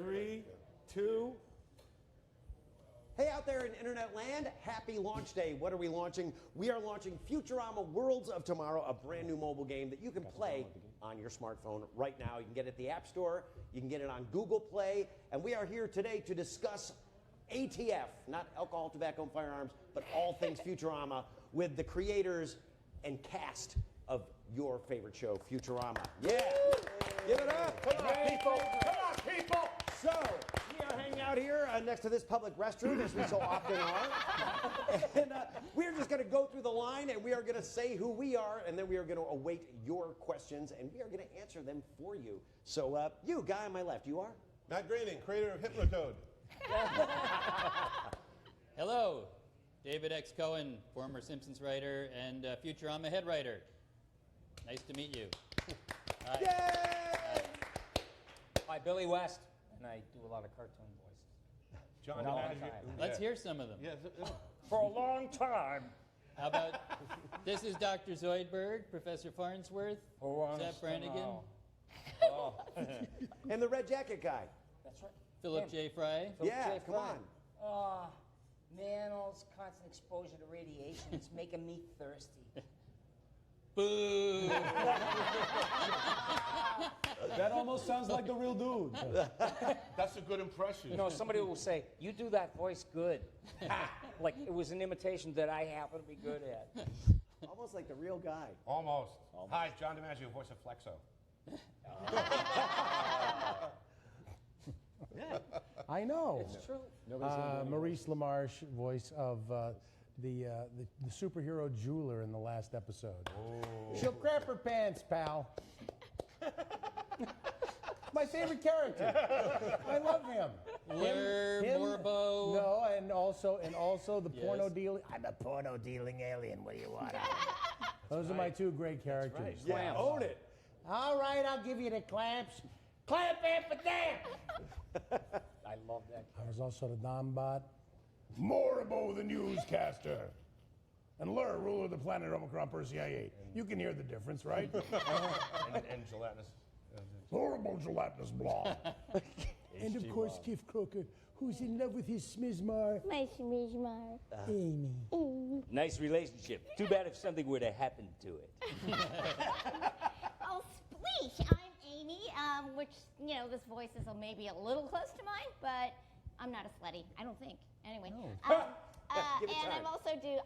3, 2. Hey, out there in internet land, happy launch day. What are we launching? We are launching Futurama Worlds of Tomorrow, a brand new mobile game that you can play on your smartphone right now. You can get it at the App Store, you can get it on Google Play, and we are here today to discuss ATF, not alcohol, tobacco, and firearms, but all things Futurama with the creators and cast of your favorite show, Futurama. Yeah! Give it up! Come on, people! Come on, people! So, we are hanging out here next to this public restroom, as we so often are. And we're just going to go through the line, and we are going to say who we are, and then we are going to await your questions, and we are going to answer them for you. So, you, guy on my left, you are? Matt Groening, creator of Hypnocode. Hello, David X. Cohen, former Simpsons writer and Futurama head writer. Nice to meet you. Yay! Hi, Billy West, and I do a lot of cartoon voices. John Not all DiMaggio. the time. Let's hear some of them. Yeah, For a long time. How about, this is Dr. Zoidberg, Professor Farnsworth, Zap Brannigan, Oh, And the red jacket guy. that's right. Philip Him. J. Fry. Philip Yeah, J. come Fry. on. Oh, man, all this constant exposure to radiation, it's making me thirsty. Boo! That almost sounds like the real dude. that's a good impression. You know, somebody will say, you do that voice good. Like it was an imitation that I happen to be good at. Almost like the real guy. Almost. Hi, John DiMaggio, voice of Flexo. I know. It's true. Maurice LaMarche, voice of the superhero jeweler in the last episode. She'll crap her pants, pal. My favorite character. I love him. Morbo. No, and also the porno Yes. dealing. I'm a porno dealing alien. What do you want? Those are my two great characters. Yeah, own it. All right, I'll give you the clamps. Clamp and for damn. I love that. I was also the Dombot. Morbo, the newscaster. And Lur, ruler of the planet Omicron Persei 8. You can hear the difference, right? And gelatinous. Horrible gelatinous blob. And of course, Keith Croker, who's in love with his smizmar, My smizmar. Amy. Nice relationship. Too bad if something were to happen to it. Oh, spleesh. I'm Amy, which, you know, this voice is maybe a little close to mine, but I'm not a slutty. I don't think. Anyway. Give it And time. I also do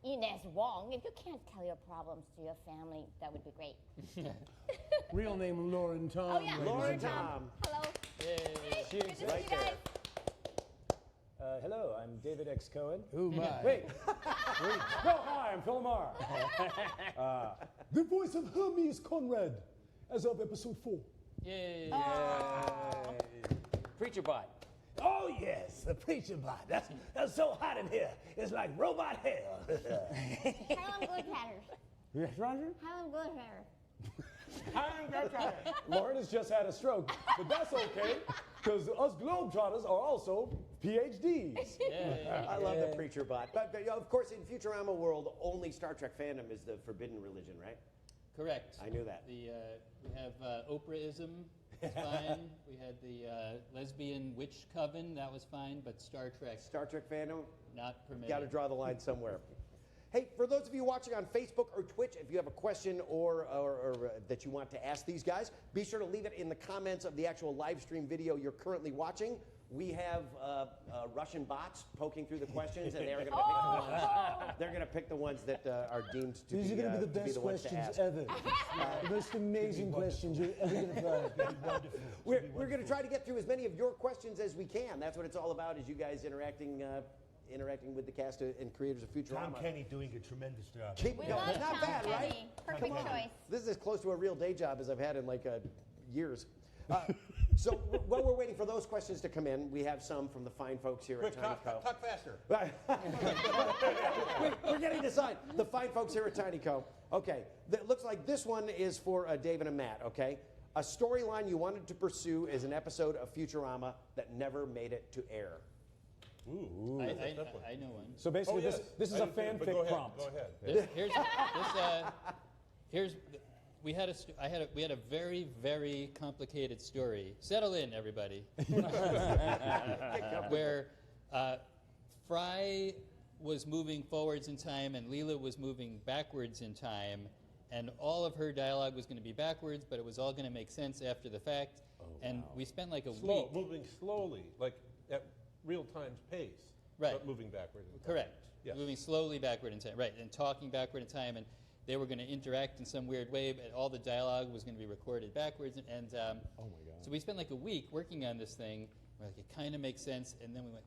Inez Wong. If you can't tell your problems to your family, that would be great. Real name Lauren Tom. Oh, yeah. Lauren Tom. Hello. Yay. Hey, good to see you right there. guys. Hello, I'm David X. Cohen. Who my? Wait. No, hi, I'm Phil Lamar. The voice of Hermes Conrad, as of episode 4. Yay. Preacher bot. Oh, yes, the preacher bot. That's so hot in here. It's like robot hell. Harlem Globetrotters. Yes, Roger? Harlem Globetrotters. Lauren has just had a stroke, but that's okay, because us Globetrotters are also PhDs. I love the preacher bot. But of course, in Futurama world, only Star Trek fandom is the forbidden religion, right? Correct. I knew that. We have Oprahism. It's fine. We had the lesbian witch coven. That was fine, but Star Trek, Star Trek fandom, not permitted. got to draw the line somewhere. Hey, for those of you watching on Facebook or Twitch, if you have a question or that you want to ask these guys, be sure to leave it in the comments of the actual live stream video you're currently watching. We have Russian bots poking through the questions, and they're going to pick the ones. They're going to pick the ones that are deemed to These be, are going to be the best ones to questions ask. ever. The most amazing questions you're ever going to find. We're going to try to get through as many of your questions as we can. That's what it's all about, is you guys interacting with the cast and creators of Futurama. Tom Kenny doing a tremendous job. Keep We going. love Not Tom bad, Kenny. right? Perfect choice. This is as close to a real day job as I've had in like years. So while we're waiting for those questions to come in, we have some from the fine folks here Quick, at Tiny Co. talk faster. We're getting this on. The fine folks here at Tiny Co. Okay, it looks like this one is for David and Matt, okay? A storyline you wanted to pursue is an episode of Futurama that never made it to air. Ooh, I that's a tough one. know one. So basically, Oh, yes. this is I a didn't think- but go fanfic ahead, prompt. Go ahead. Here's we had a very, very complicated story. Settle in, everybody. Where Fry was moving forwards in time and Leela was moving backwards in time, and all of her dialogue was going to be backwards, but it was all going to make sense after the fact. And we spent like a week. Moving slowly, like at real time's pace. Right. But moving backward. Correct. Yes. Moving slowly backward in time. Right. And talking backward in time, and they were going to interact in some weird way, but all the dialogue was going to be recorded backwards. And Oh my God. so we spent like a week working on this thing. We're like, it kind of makes sense. And then we went,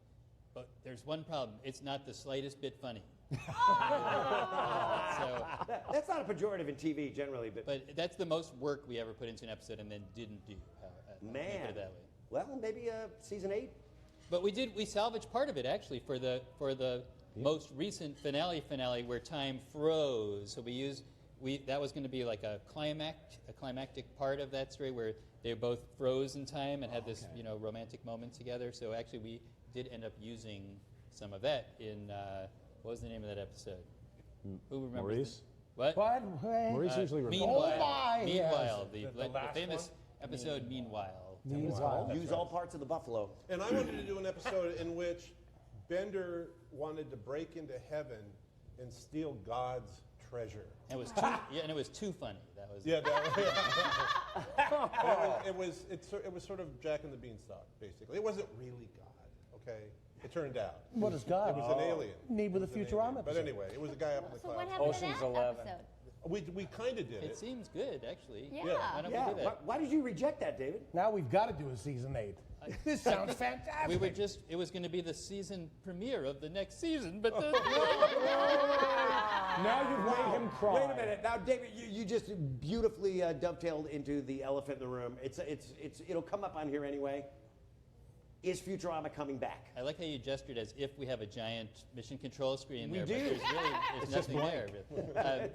but there's one problem. It's not the slightest bit funny. So, That's not a pejorative in TV generally, but that's the most work we ever put into an episode and then didn't do. Make man. it that way. Well, maybe season 8. But we salvaged part of it actually for the most recent finale where time froze. So that was going to be like a climactic part of that story where they both froze in time and had this romantic moment together. So actually we did end up using some of that in what was the name of that episode? Who remembers? Maurice? What? Maurice usually Meanwhile, recalls. Meanwhile, The the last famous episode Meanwhile. Use all parts of the buffalo. And I wanted to do an episode in which Bender wanted to break into heaven and steal God's treasure. And it was too funny. That was Yeah, it was sort of Jack and the Beanstalk, basically. It wasn't really God, okay? It turned out. What is God? It was an alien. Need with It the was an Futurama alien. But episode. anyway, it was a guy up in the So clouds. what happened Ocean's to that 11. episode? We kind of did It it. seems good, actually. Yeah. Why don't Yeah. we do that? Why did you reject that, David? Now we've got to do a season 8. This sounds fantastic. It was going to be the season premiere of the next season, but Now you've made him cry. Wait a minute. Now, David, you just beautifully dovetailed into the elephant in the room. It'll come up on here anyway. Is Futurama coming back? I like how you gestured as if we have a giant mission control screen We there, do. but there's just nothing there.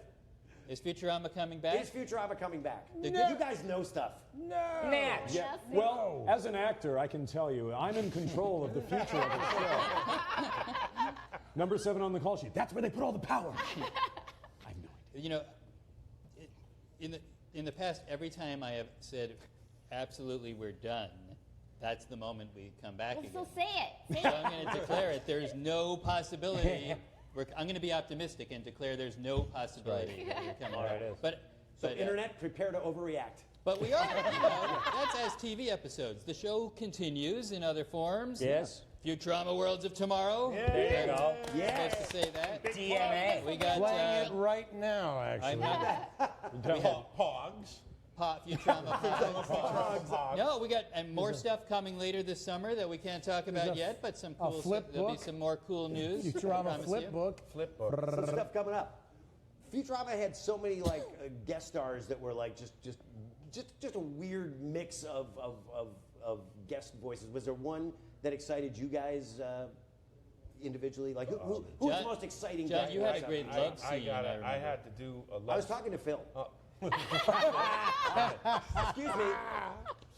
Is Futurama coming back? Is Futurama coming back? The You guys know stuff. Natch. Yes. Well, as an actor, I can tell you, I'm in control of the future of the show. Number 7 on the call sheet. That's where they put all the power. I have no idea. You know, in the past, every time I have said, absolutely, we're done, that's the moment we come back Well, again. so say it. Say So it. I'm going to declare it. There's no possibility. I'm going to be optimistic and declare there's no possibility that we're coming back. But Internet, prepare to overreact. But we are. That's as TV episodes. The show continues in other forms. Yes. Futurama Worlds of Tomorrow. There you go. Yes. Supposed to say that. DNA. We got. Playing it right now, actually. I'm not. Pogs. Futurama Pogs. Pogs. No, we got more stuff coming later this summer that we can't talk about yet, but some cool flip stuff. There'll be book. some more cool news. I Futurama promise flip you. book. Flip book. Some stuff coming up. Futurama had so many guest stars that were like just a weird mix of guest voices. Was there one that excited you guys individually? Like who's John- the most exciting John, guy? you had a great love scene. I got it. I remember. had to do a love. I was talking to Phil. Excuse me.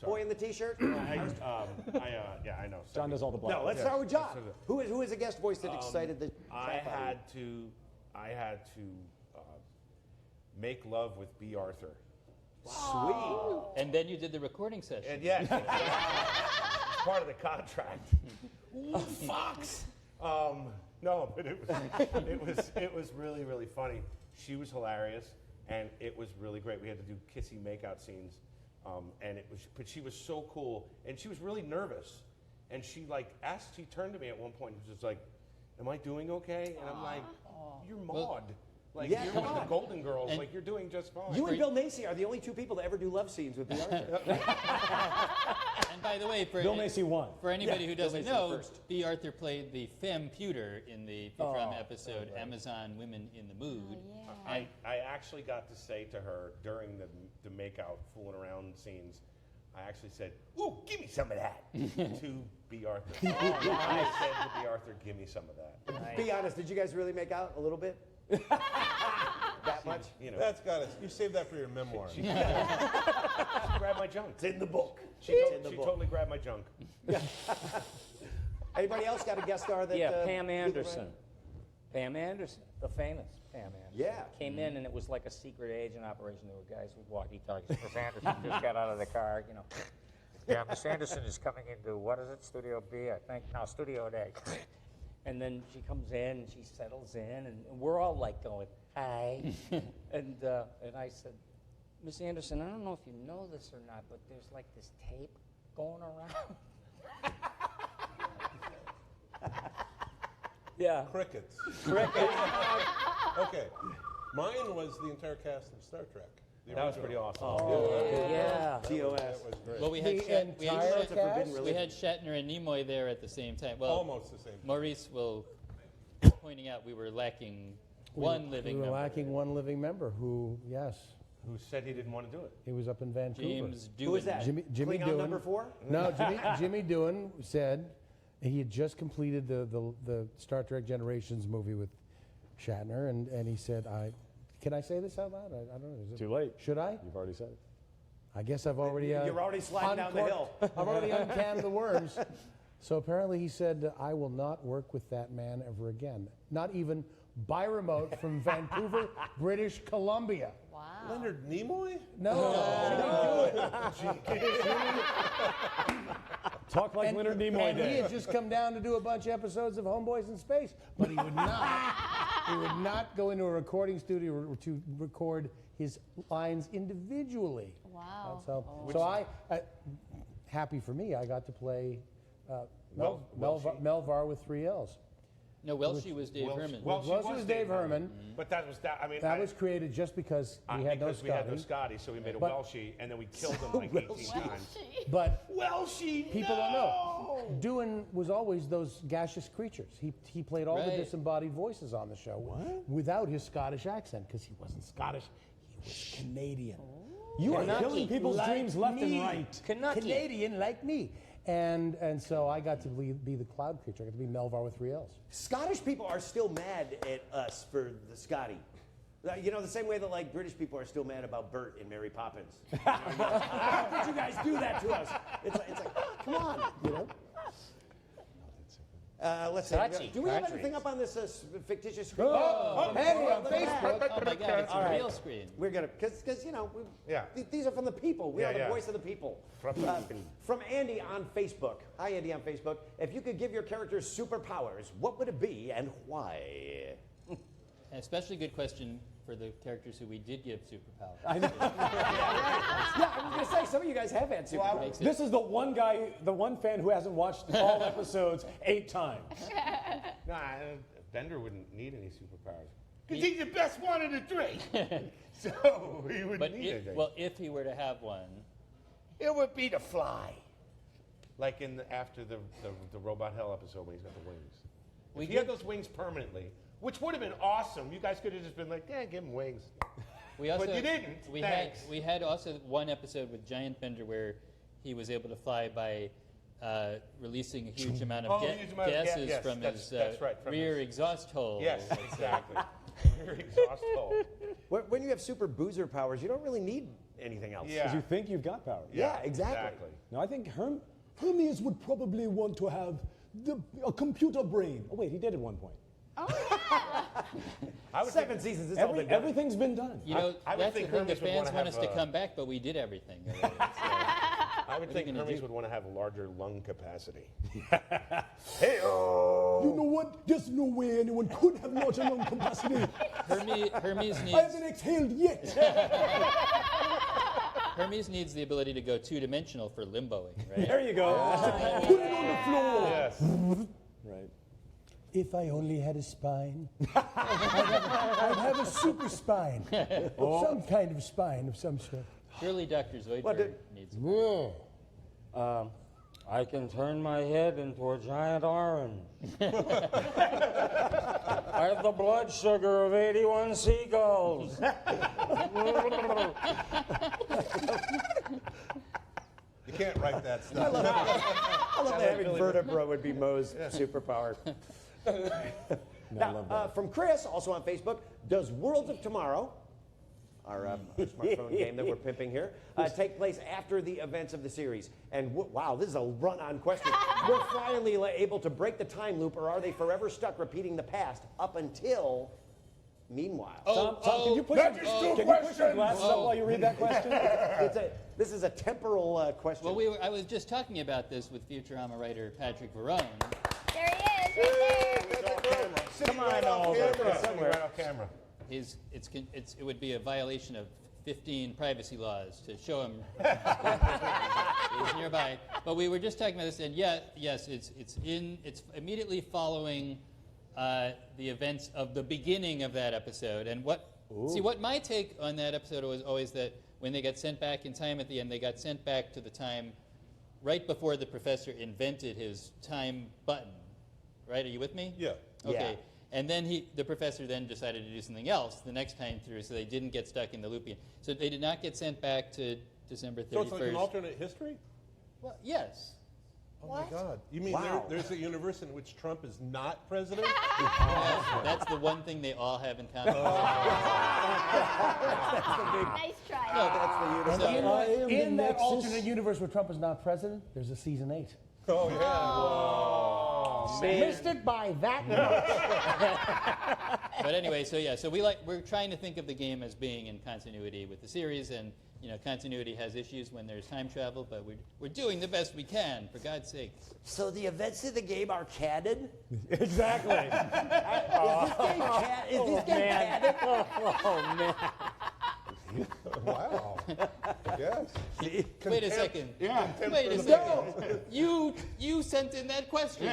Boy in the t-shirt. Yeah, I know. John does all the black. No, let's start with John. Who is a guest voice that excited the I crap out of you? had to make love with B. Arthur. Sweet. And then you did the recording session. And yes, it's part of the contract. Ooh, Fox. No, but it was really, really funny. She was hilarious, and it was really great. We had to do kissy makeout scenes, but she was so cool, and she was really nervous, and she turned to me at one point and was just like, "Am I doing okay?" And I'm like, "You're Maud." Like, Yeah, you're come one of on. the Golden Girls. And- Like, you're doing just fine. You and Bill Macy are the only two people to ever do love scenes with B. Arthur. And by the way, Bill Macy won. for anybody who Bill doesn't Macy know, first. B. Arthur played the femme pewter in the Futurama episode Amazon Women in the Mood. I actually got to say to her during the makeout fooling around scenes, I actually said, "Ooh, give me some of that," to B. Arthur. I said to B. Arthur, "Give me some of that." Be honest, did you guys really make out a little bit? That much? You know, That's got it. You save that for your memoir. she grabbed my junk. It's in the book. She totally grabbed my junk. Anybody else got a guest star that? Yeah, blew Pam the Anderson. ride? Pam Anderson, the famous. Pam Anderson. Yeah. Came in and it was like a secret agent operation. There were guys with walkie-talkies. Miss Anderson just got out of the car, you know. Yeah, Miss Anderson is coming into, what is it, Studio B, I think? No, Studio A. And then she comes in and she settles in, and we're all like going, hi. and I said, Miss Anderson, I don't know if you know this or not, but there's like this tape going around. Yeah. Crickets. Crickets. Okay. Mine was the entire cast of Star Trek. The That was original. pretty awesome. Yeah. TOS. That was great. Well, we had The we had, entire Shat- cast? we had Shatner and Nimoy there at the same time. Well, Almost the same. Maurice will pointing out we were lacking one living We were member. lacking one living member who, yes, Who said he didn't want to do it? he was up in Vancouver. James Doohan. Who is that? Jimmy Klingon Doohan. number 4? No, Jimmy Doohan said he had just completed the Star Trek Generations movie with Shatner, and he said, can I say this out loud? I don't know. Is it, Too late. Should I? You've already said it. I guess I've already. You're already sliding down the hill. I've already uncanned the worms. So apparently he said, I will not work with that man ever again. Not even by remote from Vancouver, British Columbia. Wow. Leonard Nimoy? No. Talk like Leonard Nimoy And he did. had just come down to do a bunch of episodes of Homeboys in Space, but he would not. He would not go into a recording studio to record his lines individually. Wow. So happy for me, I got to play Melvar with 3 L's. No, Welshie was Dave Herman. Welshie Welshie was Dave Herman. But that was that. I mean, That was created just because we had no because we had no Scotty. Scotty, so we made a But- Welshie, and then we killed him like 18 times. But Welshie, people don't know. Doohan was always those gaseous creatures. He played all the Right. disembodied voices on the show without his Scottish accent because he wasn't Scottish. He was Canadian. You are Canucky, killing people's like dreams left me. and right. Canadian like me. And so I got to be the cloud creature. I got to be Melvar with 3 L's. Scottish people are still mad at us for the Scotty. You know, the same way that like British people are still mad about Bert in Mary Poppins. How could you guys do that to us? It's like, come on, you know. Let's see. Touchy Do we have countries. anything up on this fictitious screen? Hey, on look at that. Facebook. Oh my God, it's All a right. real screen. We're gonna, because you know, Yeah. these are from the people. We Yeah, are the yeah. voice of the people. From the people. From Andy on Facebook. Hi, Andy on Facebook. If you could give your characters superpowers, what would it be and why? An especially good question for the characters who we did give superpowers. Yeah, I was gonna say some of you guys have had superpowers. Makes it- This is the one guy, the one fan who hasn't watched all episodes 8 times. Nah, Bender wouldn't need any superpowers. Because he's the best one of the 3. So he wouldn't But need anything. if he were to have one, It would be to fly. Like after the Robot Hell episode when he's got the wings. we If he had did. those wings permanently, which would have been awesome. You guys could have just been like, yeah, give him wings. We also But you didn't. We Thanks. had also one episode with Giant Bender where he was able to fly by releasing a huge amount of huge amount of gases yes, from that's- his that's right, from rear his- exhaust hole. Yes, exactly. Your exhaust hole. When you have super boozer powers, you don't really need anything else. Yeah. Because you think you've got power. Yeah, exactly. No, I think Hermes would probably want to have a computer brain. Oh, wait, he did at one point. I would 7 seasons, it's all been done. Everything's been done. You know, I would that's the think thing. The Hermes would fans wanna want us have, to come back, but we did everything. I would are think you gonna Hermes do? would want to have a larger lung capacity. You know what? There's no way anyone could have larger lung capacity. Hermes I needs haven't exhaled yet. Hermes needs the ability to go 2-dimensional for limboing, right? There you go. Put it on the floor. Yes. Right. If I only had a spine, I'd have a super spine. Some kind of spine of some sort. Surely Dr. Zoidberg What did- needs. I can turn my head into a giant orange. I have the blood sugar of 81 seagulls. You can't write that stuff. I love that having vertebra would be Mo's superpower. Now, from Chris, also on Facebook, does Worlds of Tomorrow, our smartphone game that we're pimping here, take place after the events of the series? And wow, this is a run-on question. We're finally able to break the time loop, or are they forever stuck repeating the past up until Meanwhile, Tom, can you push That is two can you push your questions. glasses up while you read that question? this is a temporal question. Well, I was just talking about this with Futurama writer Patrick Verone. There he is, right there. Come on over. Somewhere. Right off camera. It would be a violation of 15 privacy laws to show him he's nearby. But we were just talking about this, and yes, it's immediately following the events of the beginning of that episode. And what my take on that episode was always that when they got sent back in time at the end, they got sent back to the time right before the professor invented his time button. Right? Are you with me? Yeah. Okay. Yeah. And then the professor then decided to do something else the next time through, so they didn't get stuck in the loop again. So they did not get sent back to December 31st. So it's like an alternate history? Well, yes. Oh my God! You mean Wow. there's a universe in which Trump is not president? That's the one thing they all have in common. Nice try. That's the universe. In that alternate universe where Trump is not president, there's a season 8. Oh yeah. Missed it by that much. But anyway, so we're trying to think of the game as being in continuity with the series, and continuity has issues when there's time travel, but we're doing the best we can, for God's sake. So the events of the game are canon? Exactly. Is this game canon? Oh, man. Wow. Yes. Wait a second. Yeah. Wait a second. You sent in that question.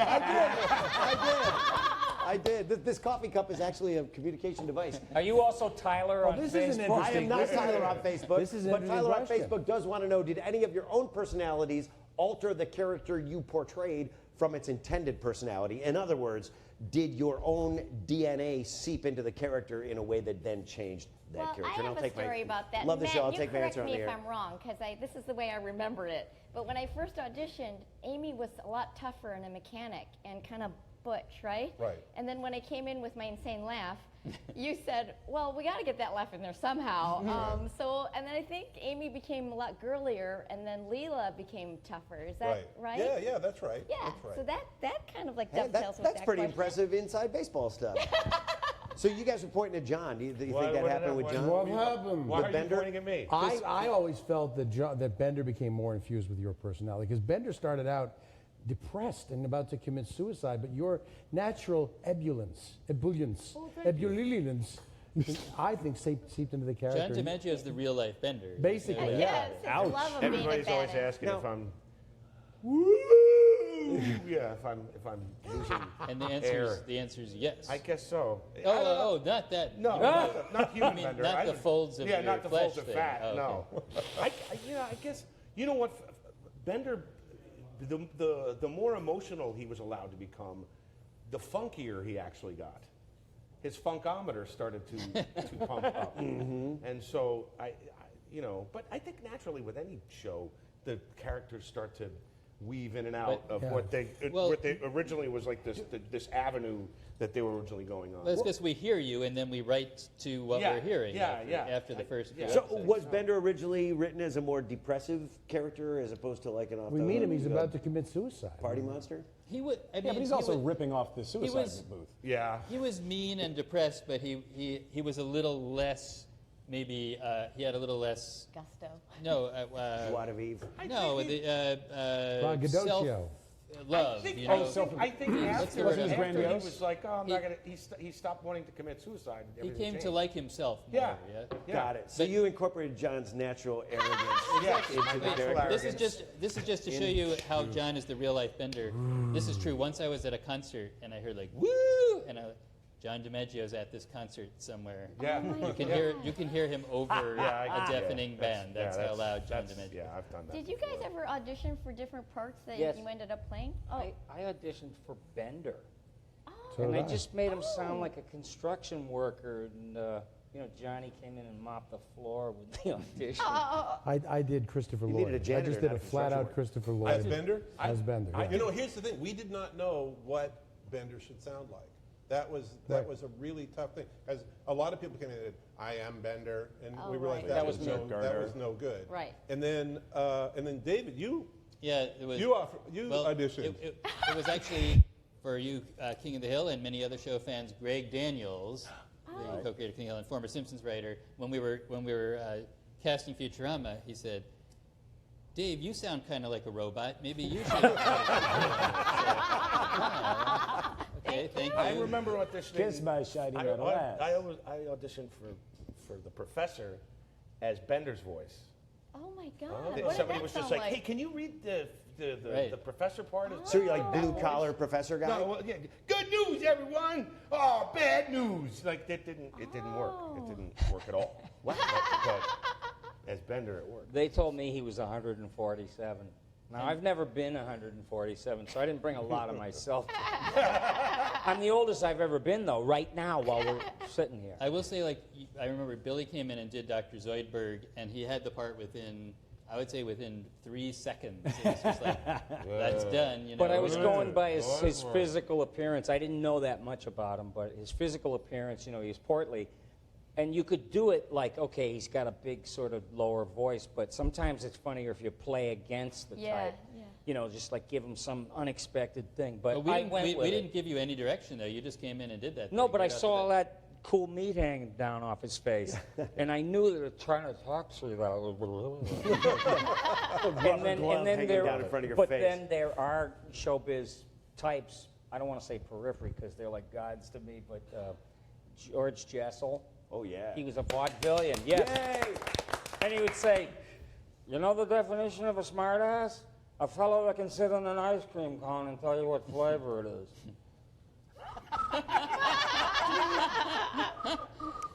I did. This coffee cup is actually a communication device. Are you also Tyler on this is an Facebook? I am not Tyler on Facebook. This is an but interesting Tyler on question. Facebook does want to know, did any of your own personalities alter the character you portrayed from its intended personality? In other words, did your own DNA seep into the character in a way that then changed that Well, character? I have a story about that. Love the Matt, show. I'll you take my correct answer on me the if air. I'm wrong, because this is the way I remember it. But when I first auditioned, Amy was a lot tougher and a mechanic and kind of butch, right? Right. And then when I came in with my insane laugh, you said, well, we got to get that laugh in there somehow. And then I think Amy became a lot girlier, and then Leela became tougher. Is that right? Yeah, that's right. Yeah, That's right. so that kind of like Hey, dovetails with that's that pretty question. impressive inside baseball stuff. So you guys were pointing to John. Do you think Why- that what happened did with that- John? What happened? Why are you Bender? pointing at me? I always felt that Bender became more infused with your personality, because Bender started out depressed and about to commit suicide, but your natural ebullience, I think seeped into the character. John DiMaggio is the real life Bender. Basically, Yeah, it's his love of being a Everybody's always badass. asking if I'm. Yeah, if I'm losing. And Air. the answer is yes. I guess so. Oh, not that. No, not human I mean, Bender. not the folds of yeah, your not the flesh folds of thing. fat. Oh, No, I guess you know what, Bender. The more emotional he was allowed to become, the funkier he actually got. His funkometer started to pump up, and so But I think naturally with any show, the characters start to weave in and out of what they originally was like this avenue that they were originally going on. That's because we hear you and then we write to what Yeah, we're hearing yeah, after the first few So episodes. was Bender originally written as a more depressive character as opposed to like an off we meet him, he's about to commit suicide. party monster? He would. I mean, Yeah, but he's he also would- ripping off the suicide booth. Yeah. He was mean and depressed, but he was a little less. Maybe he had a little less. Gusto. No. Joie de vivre. No. Braggadocio. Love. I think What's the word? after he Grandiose? was like, oh, I'm not gonna. He stopped wanting to commit suicide. He Everything came to changed. like himself more. Yeah. Yeah. Got it. So you incorporated John's natural arrogance Yes, into my the natural character. arrogance. This is just to show you how John is the real life Bender. This is true. Once I was at a concert and I heard like woo, and John DiMaggio's at this concert somewhere. Yeah. You can hear him over a deafening band. That's how loud John DiMaggio. Yeah, I've done that. Did you guys ever audition for different parts that Yes. you ended up playing? Oh, I auditioned for Bender. So And did I I. just made him sound like a construction worker, and Johnny came in and mopped the floor with the audition. I did Christopher You Lloyd. needed a I janitor, just did not a a construction flat-out worker. Christopher Lloyd. As Bender? As Bender, yeah. You know, here's the thing. We did not know what Bender should sound like. That was a really tough thing. As a lot of people came in and said, I am Bender, and Oh, we were like, right. that was no good. Right. And then David, you It was. auditioned. It was actually for you, King of the Hill, and many other show fans, Greg Daniels, the co-creator of King Hill and former Simpsons writer, when we were casting Futurama, he said, "Dave, you sound kind of like a robot. Maybe you should." Okay, thank you. I remember auditioning. Kiss my shiny metal ass. I auditioned for the professor as Bender's voice. Oh my God! What did Somebody that was just sound like, "Hey, can you read the Right. professor part?" So you're like blue collar professor guy? No, well, yeah. Good news, everyone. Oh, bad news. Like it didn't work. It didn't work at all. But as Bender, it worked. They told me he was 147. Now, I've never been 147, so I didn't bring a lot of myself. I'm the oldest I've ever been, though, right now while we're sitting here. I will say, like, I remember Billy came in and did Dr. Zoidberg, and he had the part within 3 seconds. It was just like, that's done, you know. But I was going by his physical appearance. I didn't know that much about him, but his physical appearance, you know, he's portly. And you could do it like, okay, he's got a big sort of lower voice, but sometimes it's funnier if you play against the type. Yeah. You know, just like give him some unexpected thing. But we I went with we it. didn't give you any direction, though. You just came in and did that. No, thing but I right off the saw bat. that cool meat hanging down off his face, and I knew they were trying to talk to you. and then hanging there, down in front of your but face. then there are showbiz types. I don't want to say periphery because they're like gods to me, but George Jessel. Oh, yeah. He was a vaudevillian, yes. Yay! And he would say, "You know the definition of a smartass? A fellow that can sit on an ice cream cone and tell you what flavor it is."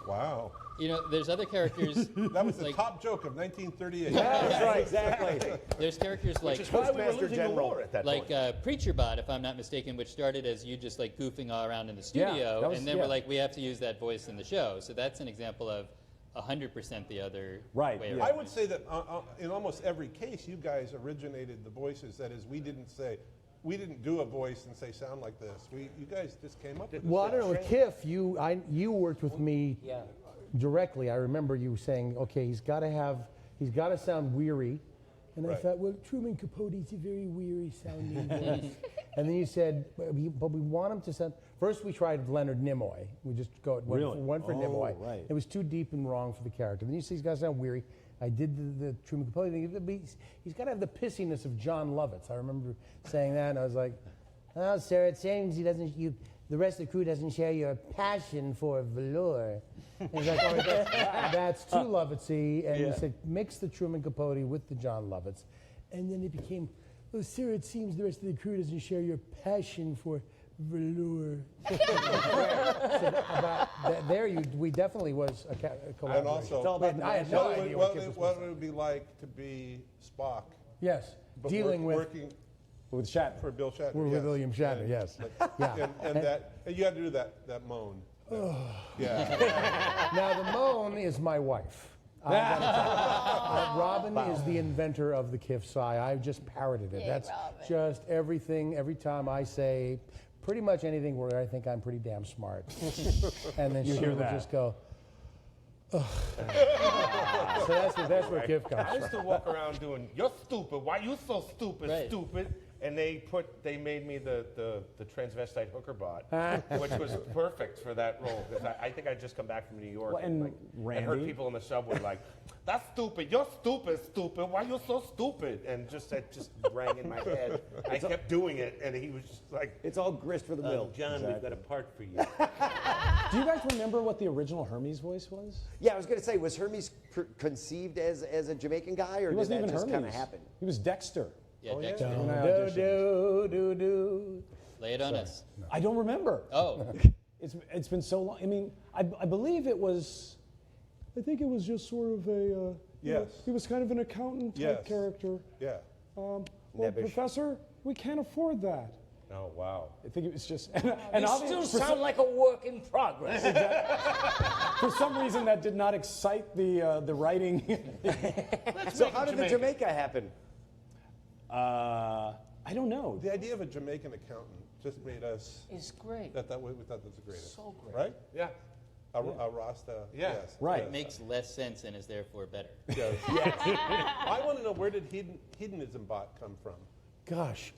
Wow. You know, there's other characters. That was the like, top joke of 1938. That's right, exactly. There's characters like Which is why we were Postmaster losing the General. war at that like point. Preacher Bot, if I'm not mistaken, which started as you just like goofing all around in the studio, that was- and then yeah. we're like, we have to use that voice in the show. So that's an example of 100% the other Right, way yeah. around. I would say that in almost every case, you guys originated the voices. That is, we didn't do a voice and say sound like this. You guys just came up with it. Well, I don't know. With Kiff, you worked with me Yeah. directly. I remember you saying, okay, he's got to sound weary. And I Right. thought, well, Truman Capote's a very weary sounding voice. And then you said, but we want him to sound. First, we tried Leonard Nimoy. We just went for Nimoy. Right. It was too deep and wrong for the character. Then you say he's got to sound weary. I did the Truman Capote thing. He's got to have the pissiness of John Lovitz. I remember saying that, and I was like, "Oh, sir, it seems the rest of the crew doesn't share your passion for velour." And he's like, "Oh, that's too Lovitzy." And he said, "Mix the Truman Capote with the John Lovitz," and then it became, "Oh, sir, it seems the rest of the crew doesn't share your passion for velour." We definitely was a collaboration. And also, It's all about I had no what idea what Kiff it, was what gonna it would be like to be Spock, Yes, but dealing with working With Shatner. for Bill Shatner. with yes. William Shatner. And- Yes, and, yeah. and you had to do that moan. Yeah. Now the moan is my wife. I gotta tell you. Robin is the inventor of the Kiff sigh. I just parroted it. Yay, That's Robin. just everything. Every time I say pretty much anything where I think I'm pretty damn smart, and then she hear will that. just go. Ugh. So that's where Kiff comes I used from. to walk around doing, "You're stupid. Why you so stupid, Right. stupid?" And they made me the transvestite hooker bot, which was perfect for that role because I think I'd just come back from New York Well, and I heard Randy? people in the subway like, "That's stupid. You're stupid, stupid. Why you so stupid?" And it just rang in my head. I kept doing it, and he was just like, It's all grist for the mill. "John, we've got a part for you." Do you guys remember what the original Hermes voice was? Yeah, I was going to say, was Hermes conceived as a Jamaican guy, or He did wasn't that even just kind of Hermes. happen? He was Dexter. Yeah, Dexter. When I Do auditioned. do do do. Lay it on us. I don't remember. Oh, It's been so long. I mean, I believe it was. I think it was just sort of a. Yes. He was kind of an accountant type Yes. character. Yeah. Well, Nebbish. Professor, we can't afford that. Oh wow. I think it was just. And You obviously, still sound like a work in progress. for some reason, that did not excite the writing. So how did the Jamaica happen? I don't know. The idea of a Jamaican accountant just made us. It's great. We thought that was the greatest. So great. Right? Yeah. A Rasta. Yeah. Yes. Right. it makes less sense and is therefore better. Yes. I want to know, where did hedonism bot come from? Gosh,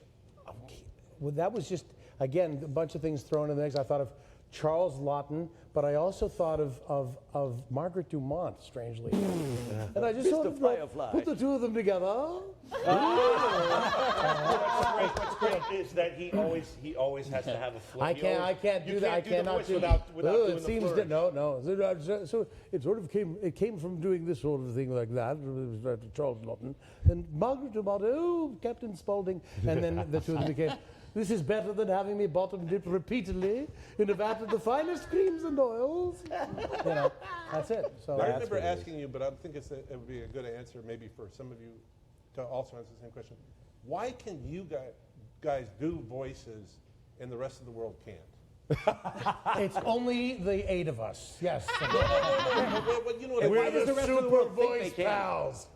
well, that was just again a bunch of things thrown in the mix. I thought of Charles Laughton, but I also thought of Margaret Dumont, strangely. And I just Mr. sort of Firefly. put the two of them together. What's great is that he always has to have a flourish. I can't do that. I cannot do without doing it the seems flourish. no. So it sort of came from doing this sort of thing like that. It was Charles Laughton and Margaret Dumont. Oh, Captain Spaulding, and then the two of them became. This is better than having me bottom dipped repeatedly in a vat of the finest creams and oils. You know, that's it. So I remember asking you, but I think it would be a good answer maybe for some of you to also answer the same question. Why can you guys do voices and the rest of the world can't? it's only the 8 of us. Yes. Well, you know what I Why mean? does the rest of the world think they can? pals.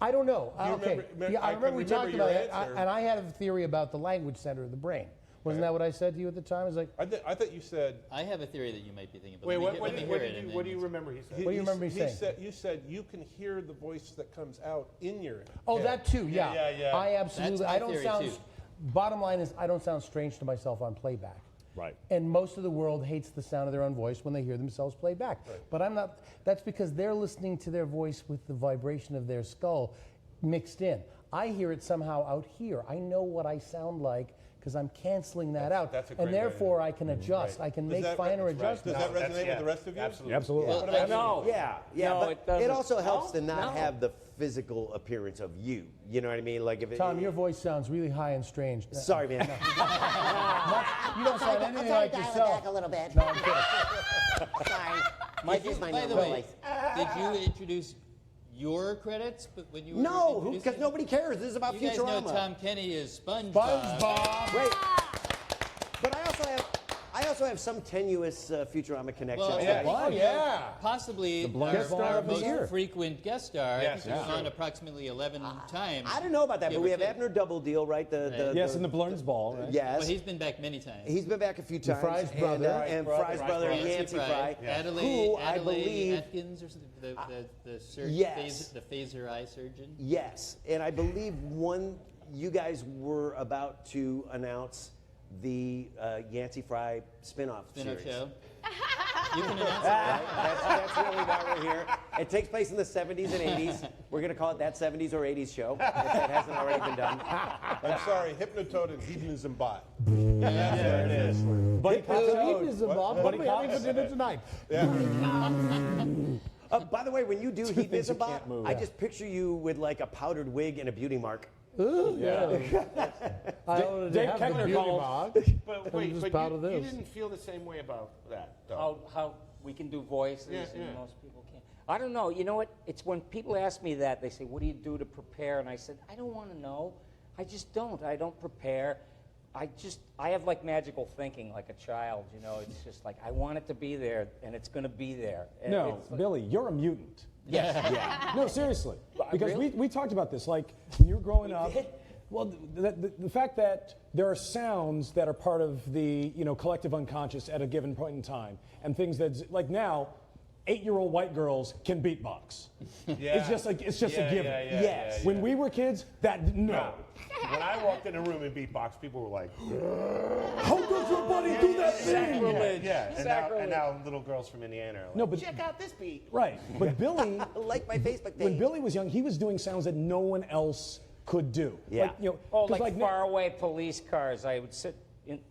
I don't know. You Okay. remember- Yeah, I I remember can we remember talked your about it, answer. and I had a theory about the language center of the brain. Wasn't that what I said to you at the time? I was like, I thought you said. I have a theory that you might be thinking about. Wait, Let me what hear do it and you then- remember he said? What do you remember me saying? You said you can hear the voice that comes out in your oh, head. that too. Yeah. Yeah. I absolutely. That's my I don't theory, sound. too. Bottom line is, I don't sound strange to myself on playback. Right. And most of the world hates the sound of their own voice when they hear themselves play back. But I'm not. That's because they're listening to their voice with the vibration of their skull mixed in. I hear it somehow out here. I know what I sound like because I'm canceling that out. that's a great and way to therefore I can adjust. I can Does make that finer Does adjustments. that resonate with the rest of you? Absolutely. Absolutely. Well, No. Yeah, No, but it doesn't. also helps No, to not no. have the physical appearance of you. You know what I mean? Like if Tom, your voice sounds really high and strange. Sorry, man. You don't sound anything like dial it yourself. back a little bit. No, I'm kidding. Sorry. Mike is my By the normal way, voice. did you introduce your credits? But when you were No, introducing because it? nobody cares. This is about You guys know Futurama. Tom Kenny is SpongeBob. SpongeBob. Wait, but I also have some tenuous Futurama connection. Well, Oh, yeah. Possibly Guest star our of the most year. frequent guest star. Yes, I think he's yeah. on approximately 11 times. I don't know about that, Give but or we have take. Abner Double Deal, right? Yes, in the Blurns Ball, right? Yes. Well, he's been back many times. He's been back a few times. Fry's and, brother. and Fry's brother, Yancey Fry, Adelaide, who I Adelaide believe, Atkins or something, the surgeon, yes. the phaser eye surgeon. yes, and I believe you guys were about to announce the Yancey Fry spin-off Spin-off series. show. You can announce it. Right? That's really why we're here. It takes place in the 70s and 80s. We're going to call it That 70s or 80s Show, if that hasn't already been done. I'm sorry, Hypnotoad and Hedonism Bot. There it is. Buddy Cop. Hedonism, Bob. What are we having for dinner tonight? By the way, when you do Hedonism Bot, can't move. I just picture you with like a powdered wig and a beauty mark. Ooh, yeah. I wanted to Dave have the Kettler beauty called. mark. But wait, just but proud of you this. didn't feel the same way about that, though. How we can do voices Yeah, and yeah. most people can't. I don't know. You know what? It's when people ask me that, they say, what do you do to prepare? And I said, I don't want to know. I just don't. I don't prepare. I have like magical thinking like a child, you know. It's just like, I want it to be there, and it's going to be there. And No, it's like- Billy, you're a mutant. Yes. No, seriously. Because Really? we talked about this. Like, when you were growing up, well, the fact that there are sounds that are part of the collective unconscious at a given point in time, and things that, like now, 8-year-old white girls can beatbox. Yeah. It's just a given. Yes. When we were kids, no. When I walked in a room in beatbox, people were like, How does your buddy do that thing? Sacrilege. yeah. And Sacrilege. now little girls from Indiana are like, No, but check out this beat. right. But Billy, Like my Facebook page. when Billy was young, he was doing sounds that no one else could do. Yeah. Like, Oh, 'cause like now- faraway police cars. I would sit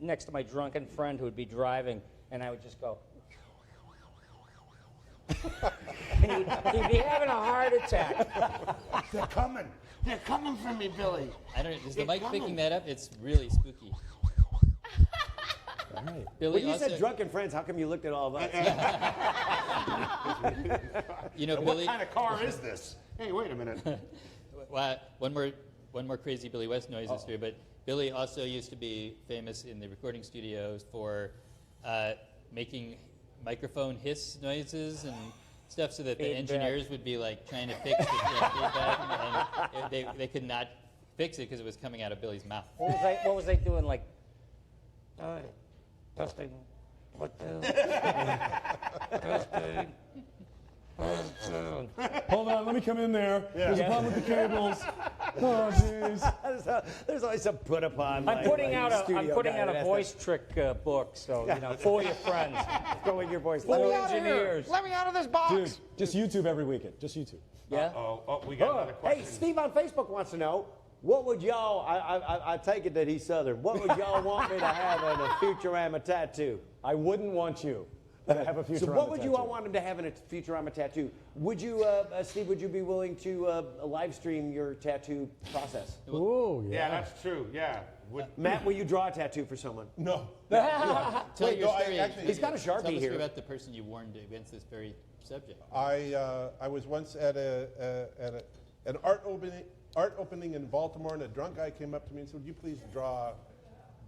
next to my drunken friend who would be driving, and I would just go. And he'd be having a heart attack. They're coming. They're coming for me, Billy. I don't know. Is the mic picking that up? It's really spooky. Billy When you also, said drunken friends, how come you looked at all of us? What Billy. kind of car is this? Hey, wait a minute. Well, one more crazy Billy West noise history, but Billy also used to be famous in the recording studios for making microphone hiss noises and stuff, so that the Feedback. engineers would be like trying to fix the feedback, and they could not fix it because it was coming out of Billy's mouth. What was I doing? Like, testing. What the? Testing. Hold on, let me come in there. There's a problem with the cables. Oh, jeez. There's always a put upon. I'm putting out a voice trick book, so for your friends. Go with your voice. For engineers. Let me out of this box. Dude, just YouTube every weekend. Just YouTube. Yeah. Oh, we got another question. Hey, Steve on Facebook wants to know, what would y'all, I take it that he's Southern, what would y'all want me to have on a Futurama tattoo? I wouldn't want you to have a Futurama So what would you all tattoo. want him to have in a Futurama tattoo? Would you, Steve, would you be willing to live stream your tattoo process? Ooh, Yeah, that's true. Yeah. Matt, will you draw a tattaoo for someone? No. Tell your story. He's got a Sharpie Tell us here. about the person you warned against this very subject. I was once at an art opening in Baltimore, and a drunk guy came up to me and said, "Would you please draw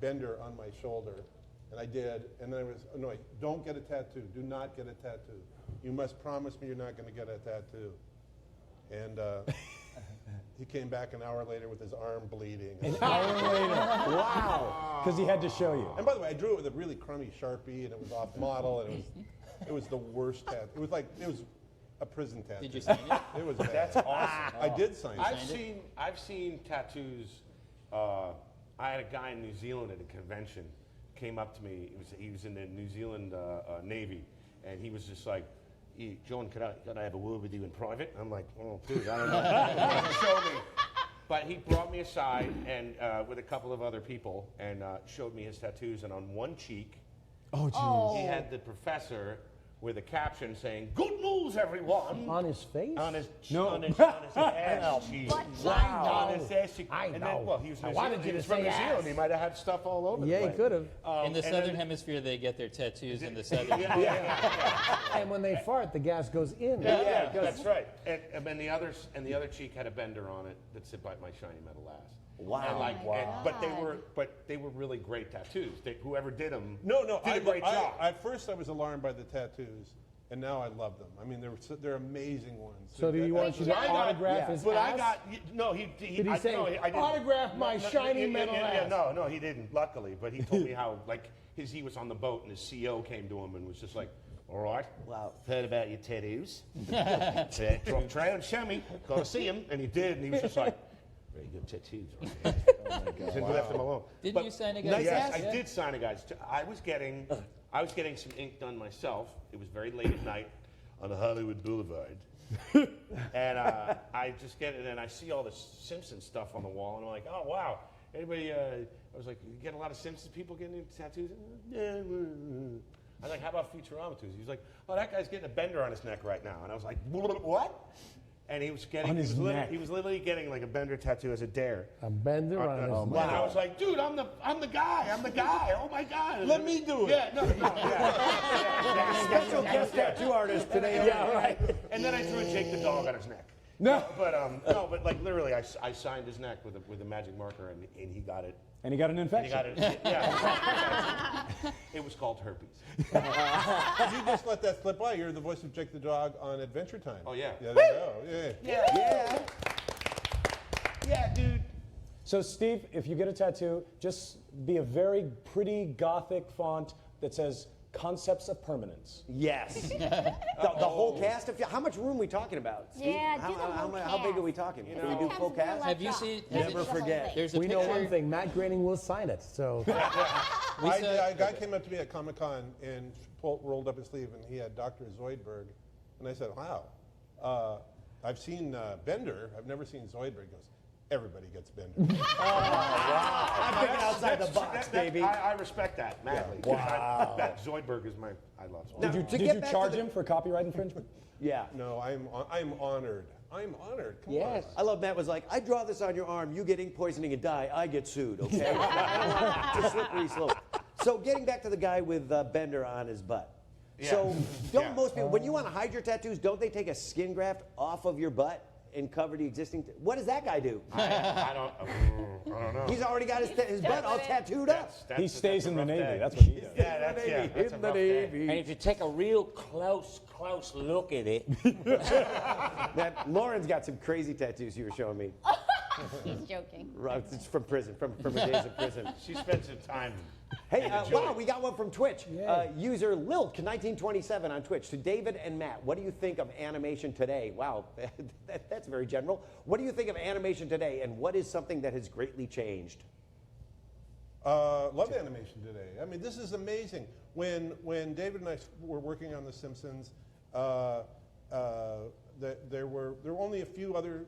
Bender on my shoulder?" And I did. And then I was, no, don't get a tattoo. Do not get a tattoo. You must promise me you're not going to get a tattoo. And he came back an hour later with his arm bleeding. An hour later. Wow. Because he had to show you. And by the way, I drew it with a really crummy Sharpie, and it was off model, and it was the worst tattoo. It was a prison tattoo. Did you sign it? It was bad. That's awesome. I did sign it. I've seen tattoos. I had a guy in New Zealand at a convention came up to me. He was in the New Zealand Navy, and he was just like, "Hey, John, could I have a word with you in private?" I'm like, "Oh, dude, I don't know." Show me. But he brought me aside and with a couple of other people and showed me his tattoos. And on one cheek, he had the professor with a caption saying, "Good news, everyone." On his face? On his No. ass cheek. Wow. On his ass cheek. I And know. then, well, he was I New wanted Zealand. you He to was from say New Zealand. ass. He might have had stuff all over Yeah, the he place. could have. In the and southern then- hemisphere, they get their tattoos in the southern. And when they fart, the gas goes in. Yeah, that's right. And then the other cheek had a Bender on it that said, "Bite my shiny metal ass." Wow. And like, Oh my and- but they were really great tattoos. Whoever did them, No, did a great job. At first, I was alarmed by the tattoos, and now I love them. I mean, they're amazing ones. So do you want you to autograph his But ass? I got no. Did he say, "Autograph my shiny metal ass"? No, he didn't. Luckily, but he told me how he was on the boat and his CO came to him and was just like, "All right, Wow. heard about your tattoos. Drop tray and show me. Got to see him." And he did, and he was just like, "Very good tattoos." Right there. And left him alone. Didn't you sign a guy's Yes, ass? I did sign a guy's. I was getting some ink done myself. It was very late at night on Hollywood Boulevard. And I just get it, and I see all this Simpsons stuff on the wall, and I'm like, "Oh, wow. Anybody," I was like, "You get a lot of Simpsons people getting into tattoos?" Yeah. I was like, "How about Futurama tattoos?" He's like, "Oh, that guy's getting a Bender on his neck right now." And I was like, "What?" And he was getting, On his neck. he was literally getting like a Bender tattoo as a dare. A Bender on his And I was like, "Dude, I'm the guy. Oh my God. Let me do it. Yeah, yeah. Special guest tattoo artist today. Yeah, right. And then I threw a Jake the dog on his neck. No. But like literally, I signed his neck with a magic marker, and he got it. And he got an He infection. got it. Yeah. It was called herpes. You just let that slip by. You're the voice of Jake the Dog on Adventure Time. Oh, yeah. Yeah, there you go. Yeah. Yeah. Yeah, dude. So, Steve, if you get a tattoo, just be a very pretty gothic font that says "Concepts of Permanence." Yes. the whole cast of how much room are we talking about? Steve? Yeah, do how, the whole how big are we cast. talking? You Can we know, do full cast? Have you seen? Never forget. There's a We picture. know one thing, Matt Groening will sign it. So A guy came up to me at Comic-Con and rolled up his sleeve, and he had Dr. Zoidberg. And I said, "Wow, I've seen Bender. I've never seen Zoidberg." He goes, "Everybody gets Bender." I'm thinking outside the box, baby. I respect that madly. Wow. Zoidberg is I love Zoidberg. Now, Did you charge him for copyright infringement? Yeah. No, I'm honored. I'm honored. Come Yes. on. I love Matt was like, "I draw this on your arm, you get ink poisoning and die, I get sued, okay?" I don't want it to slippery slope. So getting back to the guy with Bender on his butt. Yeah. So don't Yeah. most people, when you want to hide your tattoos, don't they take a skin graft off of your butt and cover the existing? What does that guy do? I don't know. He's already got his butt all tattooed up. He stays in the rough Navy. day. That's what he does. Yeah, that's a rough day. And if you take a real close look at it, Lauren's got some crazy tattoos you were showing me. He's joking. Right, it's from prison, from her days in prison. She spent some time. Hey, wow, we got one from Twitch. User Lilk1927 on Twitch. To David and Matt, what do you think of animation today? Wow, that's very general. What do you think of animation today, and what is something that has greatly changed? Love animation today. I mean, this is amazing. When David and I were working on The Simpsons, there were only a few other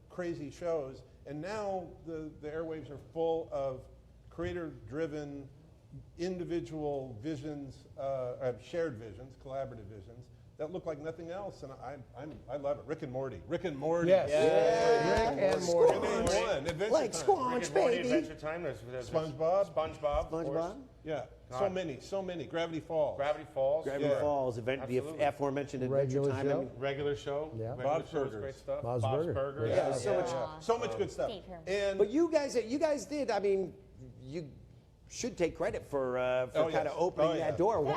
crazy shows, and now the airwaves are full of creator-driven, individual visions, shared visions, collaborative visions that look like nothing else, and I love it. Rick and Morty. Rick and Morty. Yes. Rick and Morty. Adventure Like Time. Squanch, Rick and Morty, baby. Adventure Time. There's SpongeBob. SpongeBob. of course. SpongeBob? Yeah, God. so many. Gravity Falls. Gravity Falls. Gravity Yeah. Falls, the Absolutely. aforementioned Adventure Regular Time. show. and- Regular show. Yeah. Regular Bob's show was Burgers. great stuff. Bob's Burgers. Burgers. Yeah, so much good stuff. Steve Herman. And But you guys did. I mean, you should take credit for kind yes. of opening Oh, yeah. that door. Right?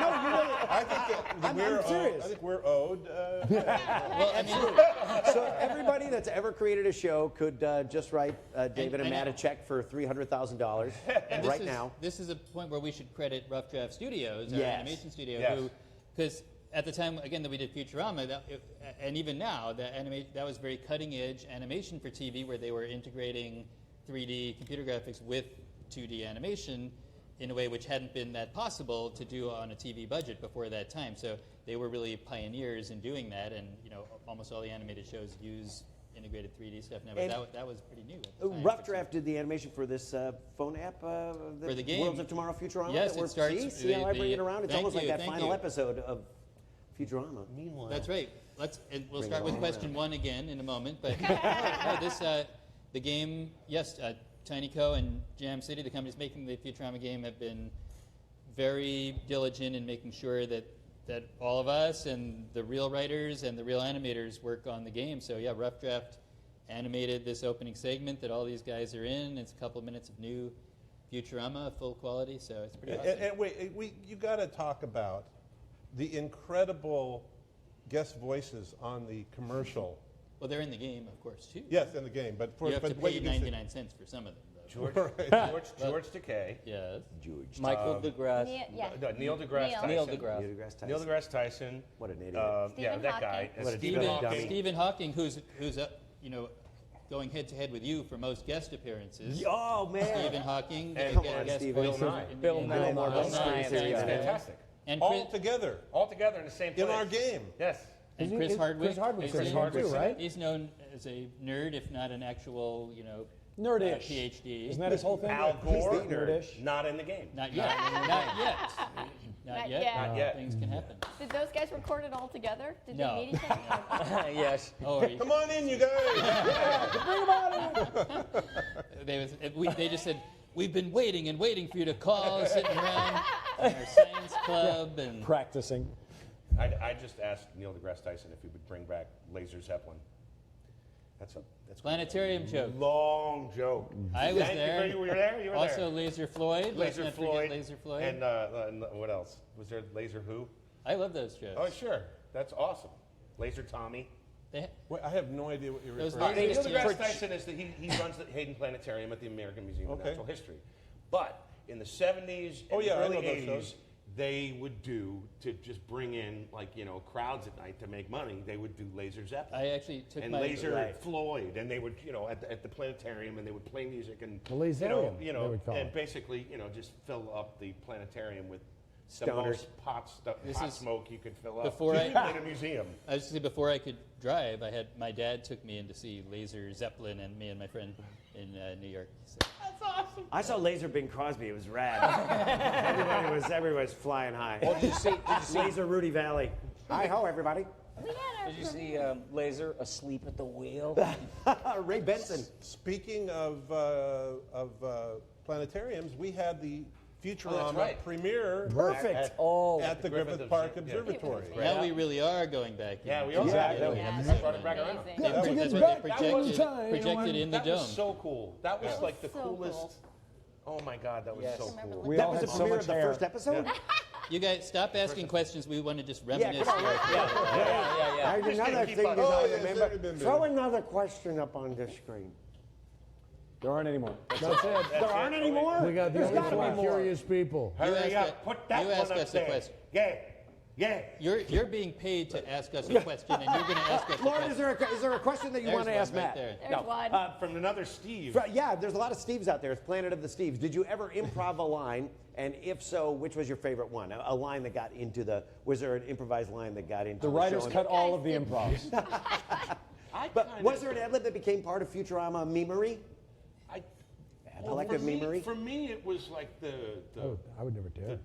No, you really. I think that I'm serious. I think we're owed. Well, I mean, So everybody that's ever created a show could just write David and I Matt a know. check for $300,000 and right now. This is a point where we should credit Rough Draft Studios, our Yes. animation studio, Yes. because at the time, again, that we did Futurama, and even now, that was very cutting edge animation for TV, where they were integrating 3D computer graphics with 2D animation in a way which hadn't been that possible to do on a TV budget before that time. So they were really pioneers in doing that, and almost all the animated shows use integrated 3D stuff now. But And that was pretty new at the time. Rough Draft did the animation for this phone app, For the game. Worlds of Tomorrow Futurama. Yes, that we're- it starts See how I bring the- it around? It's thank almost like you, that thank final you. episode of Futurama. Meanwhile. That's right. And we'll Bring start it with all question one again in a moment. But the game, yes, TinyCo and Jam City, the companies making the Futurama game, have been very diligent in making sure that all of us and the real writers and the real animators work on the game. So yeah, Rough Draft animated this opening segment that all these guys are in. It's a couple of minutes of new Futurama, full quality. So it's pretty awesome. And wait, you got to talk about the incredible guest voices on the commercial. Well, they're in the game, of course, too. Yes, in the game, but You have to what pay you can say- 99 cents for some of them, though. George Takei. Yes. Michael DeGrasse. Neil deGrasse Tyson. Neil deGrasse. Neil deGrasse Tyson. Neil deGrasse Tyson. What an idiot. Yeah, Stephen that guy. Hawking. What a Stephen Hawking. Stephen Hawking, who's going head to head with you for most guest appearances. Oh, man. Stephen Hawking, And Come get a on, guest Stephen. voice Bill Nye. in the Bill game. Nye, more Bill about Nye, Science It's yeah. fantastic. And all together All together in the same place. in our game. Yes. And Isn't Chris it- Hardwick. Chris Hardwick's is in in- it too, right? He's known as a nerd, if not an actual, Nerdish. PhD. Isn't that his whole thing? Al Gore, Nerdish. not in the game. Not yet. Not yet. Not yet. Not yet. Things can happen. Did those guys record it all together? Did No. they meet each other? Yes. Oh, are you- Come on in, you guys. They just said, we've been waiting and waiting for you to call, sitting around in our science club. And Practicing. I just asked Neil deGrasse Tyson if he would bring back Laser Zeppelin. That's planetarium joke. long joke. I was Thank there. You were there. You were Also, there. Laser Floyd. Let's Laser not forget Floyd. Laser Floyd. And what else? Was there Laser Who? I love those jokes. Oh, sure. That's awesome. Laser Tommy. They, Wait, I have no idea what you're Those referring to. lasers- Neil deGrasse for- Tyson is he runs the Hayden Planetarium at the American Museum of Okay. Natural History. But in the 70s and Oh, yeah, I early know those 80s, shows. they would do, to just bring in crowds at night to make money, they would do Laser Zeppelin. I actually took and my Laser Floyd, and they would, at the planetarium, and they would play music and The Laserium, they would call and it. basically, just fill up the planetarium with the Stoners. most pot This is smoke you could fill up before in a museum. I was just saying, before I could drive, my dad took me in to see Laser Zeppelin, and me and my friend in New York. So, I saw Laser Bing Crosby. It was rad. everybody was flying high. Well, did you see Laser Rudy Valley. Hi ho, everybody. We had our Did you see Laser asleep at the wheel? Ray Benson. Speaking of planetariums, we had the Futurama right. premiere Perfect. at the Griffith Park Observatory. now we really are going back. Yeah, we in. are. Exactly. Yeah, brought it back around. amazing. That's what they projected in the That dome. was so cool. That was like the so coolest. cool. Oh my God, that was Yes. so cool. We That all was the had so premiere much of the hair. first episode? You guys, stop asking questions. We want to just reminisce. come on, here. Yeah. There's gonna another keep thing on- that I yes, remember. everything. Throw another question up on the screen. There aren't any more. That's it. There aren't any more? We got the There's only gotta be four more. curious people. You Hurry ask up. Put that you one ask up us a there. question. Yeah. You're being paid to ask us a question, and you're going to ask us a Lauren, question. is there a question that you There's want to one ask right Matt? there. There's one. From another Steve. Yeah, there's a lot of Steves out there. It's Planet of the Steves. Did you ever improv a line? And if so, which was your favorite one? A line that got into the. Was there an improvised line that got into The writers show? cut all of the improvs. But was there an ad lib that became part of Futurama memery? Collective memory? For me, it was like the Oh, I would never dare.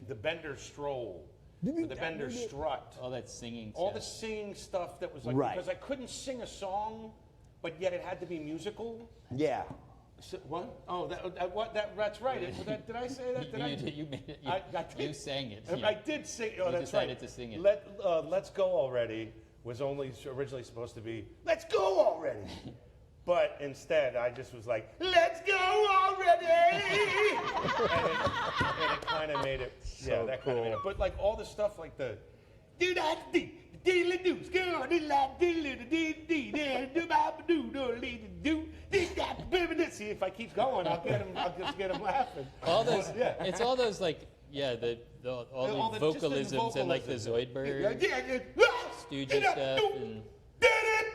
the Bender stroll, or the Bender strut, All that singing all the stuff. singing stuff that was like Right. because I couldn't sing a song, but yet it had to be musical. Yeah. So, what? Oh, that's right. Did I say that? Did You made it. I You did. sang it. I yeah. did sing. Oh, You that's decided right. to sing it. Let's Go Already was only originally supposed to be Let's Go Already. But instead, I just was like, let's go already! and it kind of made it, yeah, that kind of made it. But like all the stuff like the, do that, do doodle-doos, go on, see if I keep going, I'll just get them laughing. All those, Yeah. it's all those like, all the Just the vocalisms and like the Zoidberg, Stooges stuff, and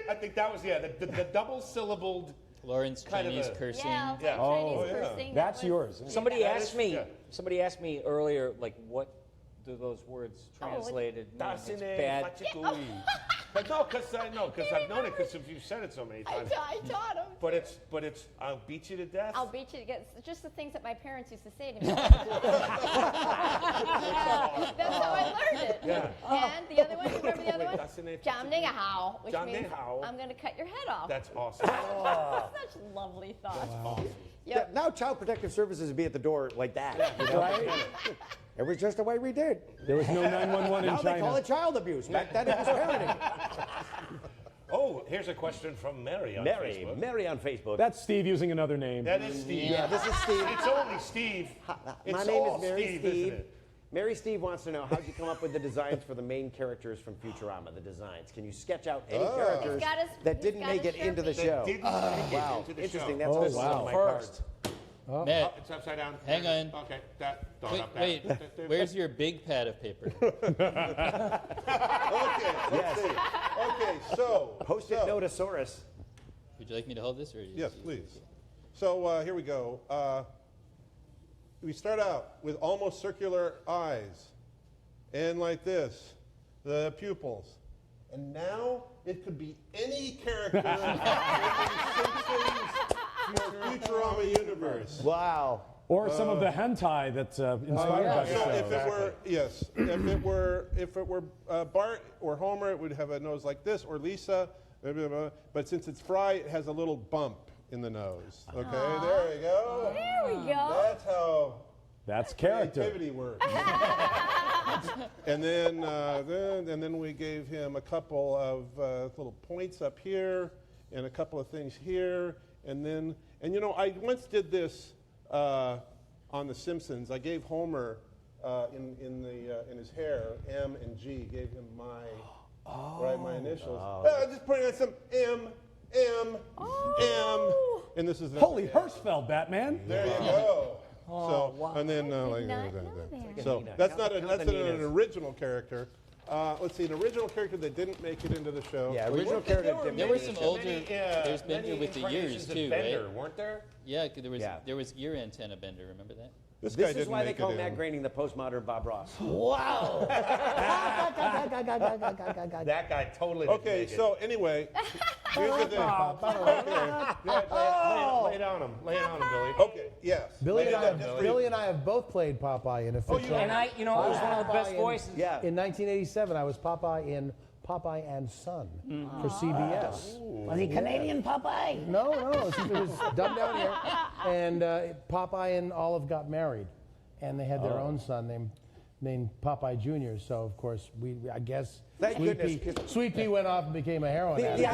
I think that was, the double syllabled. Lawrence Kind of Chinese a- cursing. Yeah, Yeah. Chinese cursing. That's that was- yours. Somebody That asked is- me. yeah. Somebody asked me earlier, like, what do those words translated mean? Das It's in a bad. Fachikui. No, because I've known it because you've said it so many times. I taught him. But it's I'll beat you to death. I'll beat you to get just the things that my parents used to say to me. That's how I learned it. Yeah. And the other one, you remember the other Wait, one? that's in a- Jam Ning Hao, which Jam means Ning Hao. I'm going to cut your head off. That's awesome. Such lovely thoughts. Awesome. Yep. Now Child Protective Services would be at the door like that. You know? Right? It was just the way we did. There was no 911 in Now they call China. it child abuse. Back then it was parenting. Oh, here's a question from Mary on Facebook. Mary on Facebook. That's Steve using another name. That is Steve. Yeah, this is Steve. It's only Steve. It's My name all is Mary Steve, Steve. isn't it? Mary Steve wants to know, how'd you come up with the designs for the main characters from Futurama, the designs? Can you sketch out any characters He's got his- that he's didn't got make his it into the Sharpie. show? Didn't make it Wow, into the interesting. show. That's Oh, this is wow. on my First. card. Matt, It's upside down. Hang on. Okay, that. Throw it wait, up there. wait. Where's your big pad of paper? Okay, let's see. Okay, so. Post-it notosaurus. Would you like me to hold this, or Yes, please. So here we go. We start out with almost circular eyes, and like this, the pupils. And now it could be any character in the Simpsons or Futurama universe. Wow. Or some of the hentai that's inspired by the So show. if it were, yes, if it were Bart or Homer, it would have a nose like this, or Lisa, blah, blah, blah. But since it's Fry, it has a little bump in the nose. Okay, there you go. There we go. That's how That's character. creativity works. and then we gave him a couple of little points up here, and a couple of things here, and you know, I once did this on The Simpsons. I gave Homer in his hair M and G. Gave him my my initials. Just putting on some M, and this is the Holy Hirschfeld, Batman. There you go. So wow. and then I like did not know that. so Nina. that's Count not the an Ninas. original character. Let's see, an original character that didn't make it into the show. Yeah, original character didn't There make were it. some older. There's Bender with the ears too, Bender, right? weren't there? Yeah, 'cause there was Yeah. there was ear antenna Bender. Remember that? This guy This is didn't why they make call it Matt in. Groening the postmodern Bob Ross. Wow. That guy totally didn't Okay, make it. so anyway, here's the thing. Lay it on him. Lay it on him, Billy. Okay, yes. Billy Lay and, it I on, just have, read Billy it. and I have both played Popeye in a fictional. And it was one of the best voices. Yeah. In 1987, I was Popeye in Popeye and Son for CBS. Was he Canadian Popeye? No, it was dubbed down here. And Popeye and Olive got married, and they had their own son named Popeye Jr. So of course I guess Thank Sweet goodness. Pea, Sweet Pea went off and became a heroin The addict.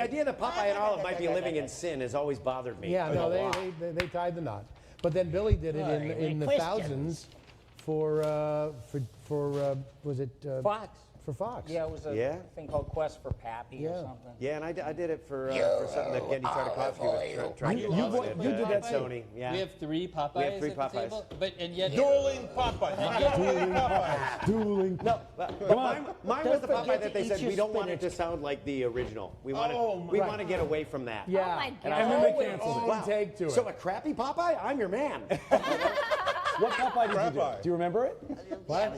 idea that Popeye and Olive might be living in sin has always bothered me. Yeah, for no, a while. they tied the knot. But then Billy did it in the Questions. thousands for was it Fox. for Fox? Yeah, it was a Yeah. thing called Quest for Pappy or something. Yeah, and I did it for something that Gendy Tartakovsky was trying to You do did that at too. Sony. Yeah. We have 3 Popeyes We have 3 at the Popeyes. table, and yet Dueling Popeye. Dueling Popeye. Dueling. No, mine was the Don't Popeye forget that to they eat said your we don't want it to spinach. sound like the original. We want right. to get away from that. Yeah. Oh my and God. I And then they always canceled it. own Wow. take to it. So a crappy Popeye? I'm your man. What Popeye did you do? Popeye. Do you remember it? Well,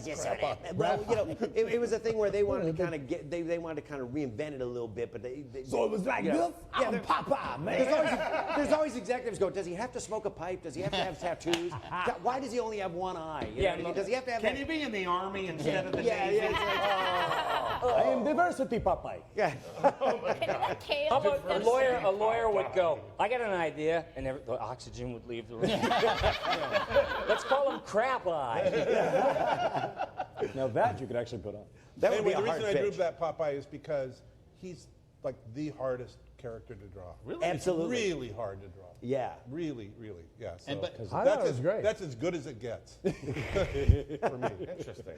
you know, it was a thing where they wanted to kind of get they wanted to kind of reinvent it a little bit, but they So it was like this? Yeah, I'm Popeye, man. there's always executives go, does he have to smoke a pipe? Does he have to have tattoos? Why does he only have one eye? You know what I mean? Does he have to have Can that? he be in the army instead of the Yeah, Navy? yeah, it's like, I am diversity Popeye. yeah. Kale. How about a lawyer would go, I got an idea, and the oxygen would leave the room. Let's call him Crap Eye. Now that you could actually put on. That would Anyway, be a the hard reason I drew pitch. that Popeye is because he's like the hardest character to draw. Really? Absolutely. It's really hard to draw. Yeah. Really, really. Yeah. So And but- I that's thought it was great. That's as good as it gets for me. Interesting.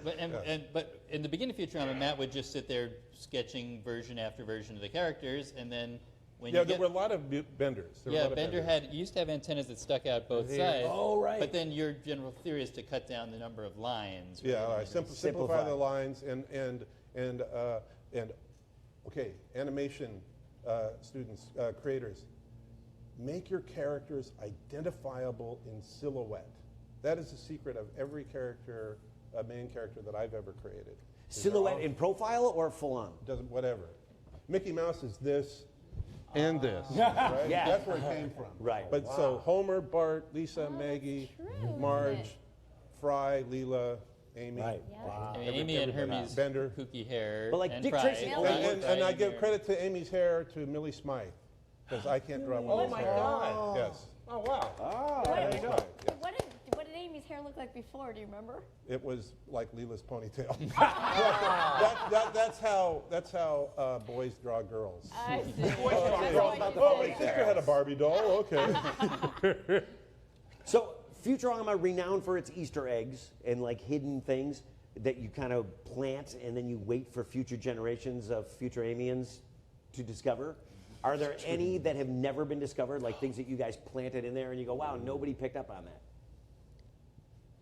But in the beginning of Futurama, Matt would just sit there sketching version after version of the characters, and then when Yeah, you there get were a lot of benders. There were a yeah, lot of Bender benders. used to have antennas that stuck out both sides. Oh, right. But then your general theory is to cut down the number of lines. Yeah, rather all right. than- Simplify the lines and okay, animation students, creators, make your characters identifiable in silhouette. That is the secret of every character, main character that I've ever created. Silhouette in profile or full on? Doesn't whatever. Mickey Mouse is this and this, right? Yeah. That's where it came from. Right. But so Homer, Bart, Lisa, Maggie, Marge, Fry, Leela, Amy. Right. I mean, Amy and Hermes Bender. kooky hair. But like and Dick Fry, Tracy- Fry And I and give Mary. credit to Amy's hair to Millie Smythe, because I can't draw Millie's my hair. God. Yes. Oh, wow. What, There you go. Yes. what did Amy's hair look like before? Do you remember? It was like Leela's ponytail. That's how boys draw girls. I see. Oh, my sister had a Barbie doll. Okay. So Futurama, renowned for its Easter eggs and like hidden things that you kind of plant and then you wait for future generations of Futuramians to discover. Are there any that have never been discovered, like things that you guys planted in there and you go, wow, nobody picked up on that?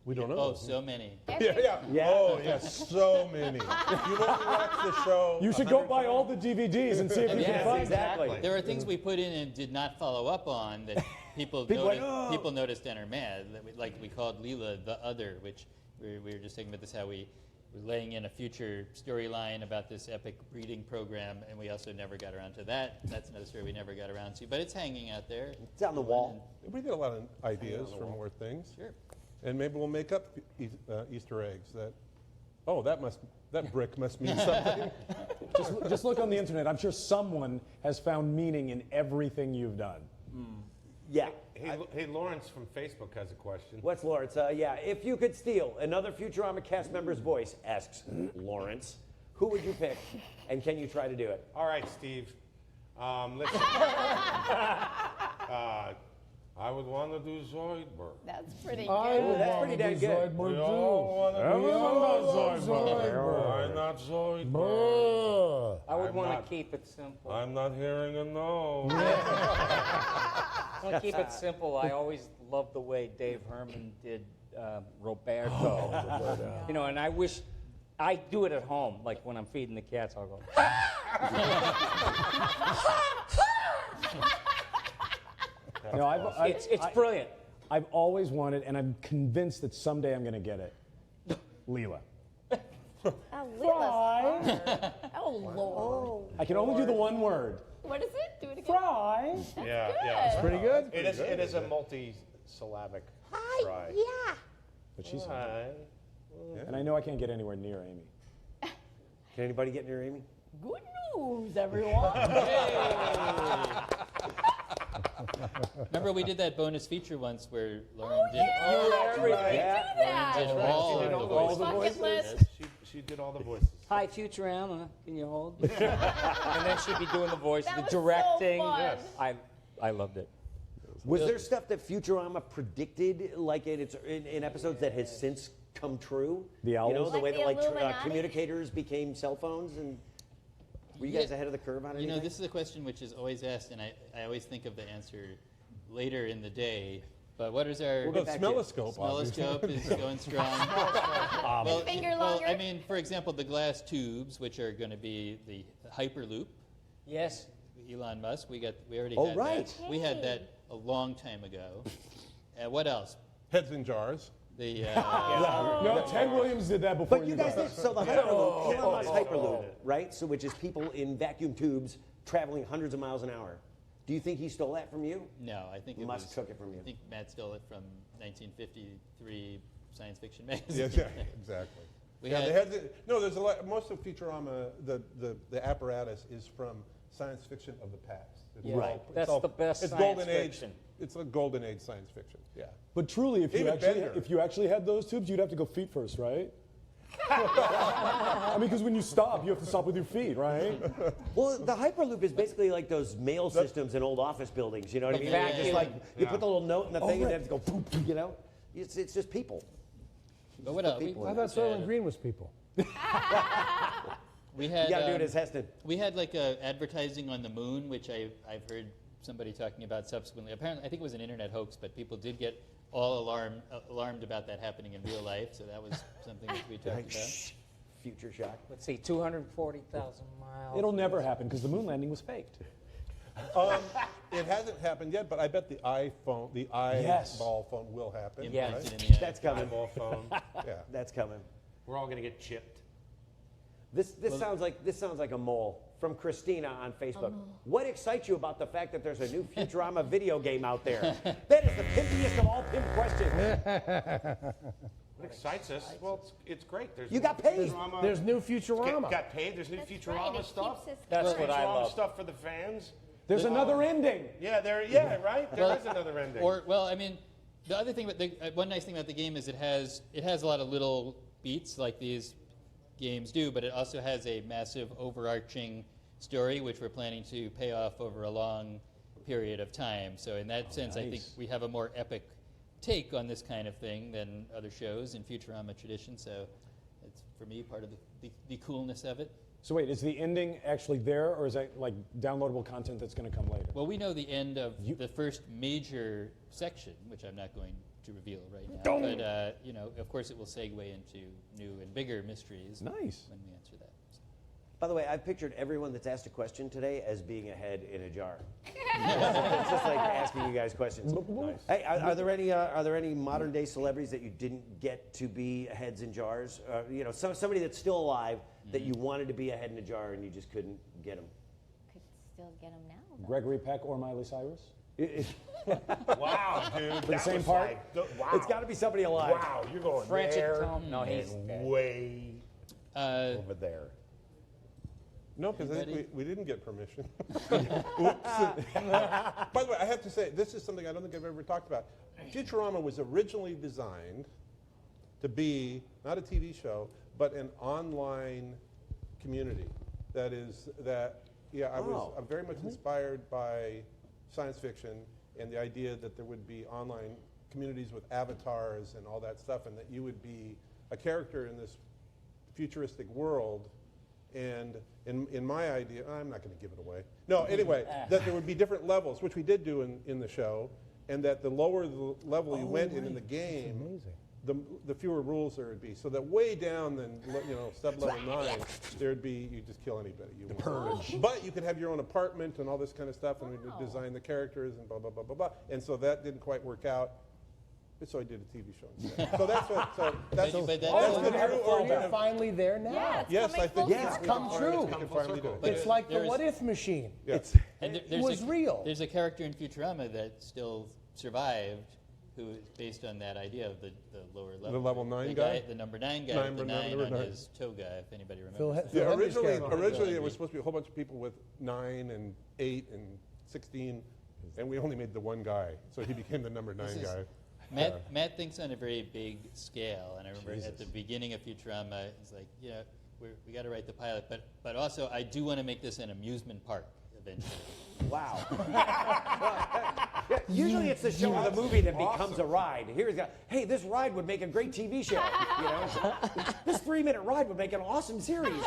We don't know. Oh, so many. Yeah. Oh, yes, so many. You've only watched the show. You should go buy all the DVDs and see if you Yes, can find exactly. There are things we put in and did not follow up on that people people noticed and are mad. That we called Leela the Other, which we were just talking about this, how we were laying in a future storyline about this epic breeding program, and we also never got around to that. That's another story we never got around to, but it's hanging out there. It's on the wall. We get a lot of ideas for more things. Sure. And maybe we'll make up Easter eggs that brick must mean something. Just look on the internet. I'm sure someone has found meaning in everything you've done. Yeah. Hey, Lawrence from Facebook has a question. What's Lawrence? Yeah, if you could steal another Futurama cast member's voice, asks Lawrence, who would you pick, and can you try to do it? All right, Steve. Listen. I would want to do Zoidberg. That's pretty I good. would That's want pretty to damn do good. Zoidberg, We too. all want to do Zoidberg. Why not Zoidberg? Brr. I would I'm want not- to keep it simple. I'm not hearing a no. I want to keep it simple. I always loved the way Dave Herman did Roberto. You know, and I wish I do it at home. Like when I'm feeding the cats, I'll go. You know, It's brilliant. I've always wanted, and I'm convinced that someday I'm going to get it. Leela. Oh, Leela's hard. Oh, Lord. I can only do the one word. What is it? Do it again. Fry. Yeah, Good. Pretty good? It is a multi-syllabic try. But she's Hi. and I know I can't get anywhere near Amy. Can anybody get near Amy? Good news, everyone. Remember we did that bonus feature once where Lauren did Yeah. Do that. did all She did of the all voices. the Bucket list. She did all the voices. Hi, Futurama. Can you hold? And then she'd be doing the voice, That the was so directing. fun. I loved it. Was there stuff that Futurama predicted, like in episodes, that has since come true? The owls? You know, the Like way the that Illuminati? communicators became cell phones, and were you guys ahead of the curve on anything? You know, this is a question which is always asked, and I always think of the answer later in the day. But what is our We'll get back to you. Smelloscope is going strong. Finger well, longer? I mean, for example, the glass tubes, which are going to be the Hyperloop. Yes. Elon Musk, we already Oh, had right. that. We had that a long time ago. What else? Heads in jars. The No, Ted Williams did that before But you guys did. So the Hyperloop, Elon Musk Hyperloop, right? So which is people in vacuum tubes traveling hundreds of miles an hour. Do you think he stole that from you? no, I think it Musk was, took it from you. I think Matt stole it from 1953 science fiction magazine. Yes, yeah, exactly. We Yeah, had- they had no. There's a lot. Most of Futurama, the apparatus is from science fiction of the past. It's Yeah. all- it's That's all- the best It's science golden fiction. age. It's a golden age science fiction. Yeah. But truly, Even Bender. if you actually had those tubes, you'd have to go feet first, right? I mean, because when you stop, you have to stop with your feet, right? Well, the Hyperloop is basically like those mail systems in old office buildings. You know what I mean? Where you just Vacuum. like you put the little note in the thing, right. and then it's go poop. You know, it's just people. But what else? people I thought Soylent Green was people. We had, You got to do it as Heston. we had like advertising on the moon, which I've heard somebody talking about subsequently. Apparently, I think it was an internet hoax, but people did get all alarmed about that happening in real life. So that was something that we talked about. Future shock. Let's see, 240,000 miles. It'll never happen because the moon landing was faked. It hasn't happened yet, but I bet the iPhone, the Yes. eyeball phone, will happen. Yeah. right? Implanted in the eye. That's coming. Eyeball phone. Yeah. That's coming. We're all going to get chipped. This sounds like a mole from Christina on Facebook. What excites you about the fact that there's a new Futurama video game out there? That is the pimpiest of all pimp questions. What excites us? Well, it's great. There's You got paid. Futurama- There's new Futurama. Got paid. There's new That's Futurama right, it stuff. keeps us That's going. what I Futurama love. stuff for the fans. There's another ending. Yeah, right. There is another ending. Well, I mean, the other thing, one nice thing about the game is it has a lot of little beats like these games do, but it also has a massive overarching story, which we're planning to pay off over a long period of time. So in that sense, I think nice. we have a more epic take on this kind of thing than other shows in Futurama tradition. So it's, for me, part of the coolness of it. So wait, is the ending actually there, or is that like downloadable content that's going to come later? Well, we know the end of the first major section, which I'm not going to reveal right now. But you know, of course, it will segue into new and bigger mysteries. Nice. When we answer that. By the way, I've pictured everyone that's asked a question today as being a head in a jar. It's just like asking you guys questions. Hey, are there any modern day celebrities that you didn't get to be heads in jars? You know, somebody that's still alive that you wanted to be a head in a jar and you just couldn't get them. Could still get them now. though. Gregory Peck or Miley Cyrus? Wow, dude. the same part? Wow. It's got to be somebody alive. Wow, you're going Francis there Tom? No, he's and dead. way Uh, over there. No, because I think Anybody? we didn't get permission. Oops. By the way, I have to say, this is something I don't think I've ever talked about. Futurama was originally designed to be not a TV show, but an online community. That is, I'm very much inspired by science fiction and the idea that there would be online communities with avatars and all that stuff, and that you would be a character in this futuristic world. And in my idea, I'm not going to give it away. No, anyway, that there would be different levels, which we did do in the show, and that the lower the level you went in the game, the fewer rules there would be. So that way down than sub level 9, there'd be you just kill anybody you want. Purge. But you could have your own apartment and all this kind of stuff, and we would design the characters and blah blah blah blah blah. And so that didn't quite work out. So I did a TV show instead. So that's what. So that's But that's that's the what true origin We're of. finally there now. Yeah, it's Yes, coming I think full yeah, circle. Come true. We can finally do it. But It's like the there's- what if machine. Yeah. And It was real. There's a character in Futurama that still survived, who is based on that idea of the lower level. The level 9 the guy? The number 9 guy with Number the 9 nine. on his toga, if anybody remembers. Phil, that. Phil Yeah, Henry's originally character. there was supposed to be a whole bunch of people with 9 and 8 and 16, and we only made the one guy, so he became the number 9 This is- guy. Matt thinks on a very big scale, and I remember at the beginning of Futurama, he's like, yeah, we got to write the pilot, but also I do want to make this an amusement park eventually. Wow. Yeah, usually it's the show or the movie that becomes a ride. Here's a, hey, this ride would make a great TV show. You know, this 3-minute ride would make an awesome series.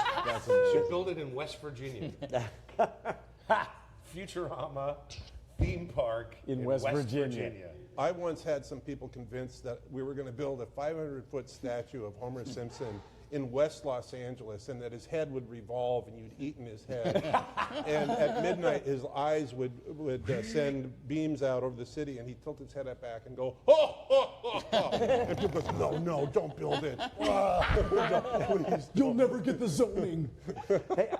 Should build it in West Virginia. Futurama theme park In West Virginia. I once had some people convinced that we were going to build a 500-foot statue of Homer Simpson in West Los Angeles, and that his head would revolve and you'd eat in his head. And at midnight, his eyes would send beams out over the city, and he'd tilt his head up back and go, oh, oh, oh, oh. And people go, no, don't build it. No, please. You'll never get the zoning. Hey,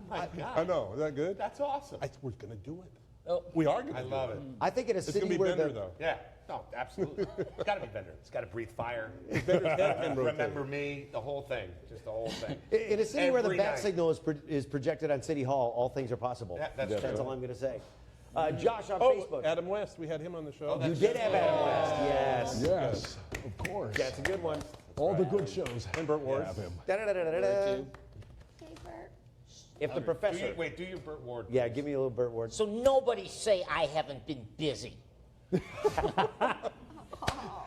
I know. Is that good? That's awesome. We're going to do it. Oh. We are going to I do love it. it. I think in a It's city going to be where Bender, the, though. Yeah. No, absolutely. It's got to be Bender. It's got to breathe fire. Bender's head can rotate. Remember me, the whole thing. Just the whole thing. in a city where the Every bat night. signal is projected on City Hall, all things are possible. Yeah, that's all I'm going to say. Josh on Oh, Facebook. Adam West. We had him on the show. You did have Adam West. Yes. Yes, of course. That's a good one. All the good shows. And Burt Ward. Have him. Da-da-da-da-da-da. Okay, Bert. If the professor. Do your Burt Ward. Yeah, give me a little Burt Ward. So nobody say I haven't been busy.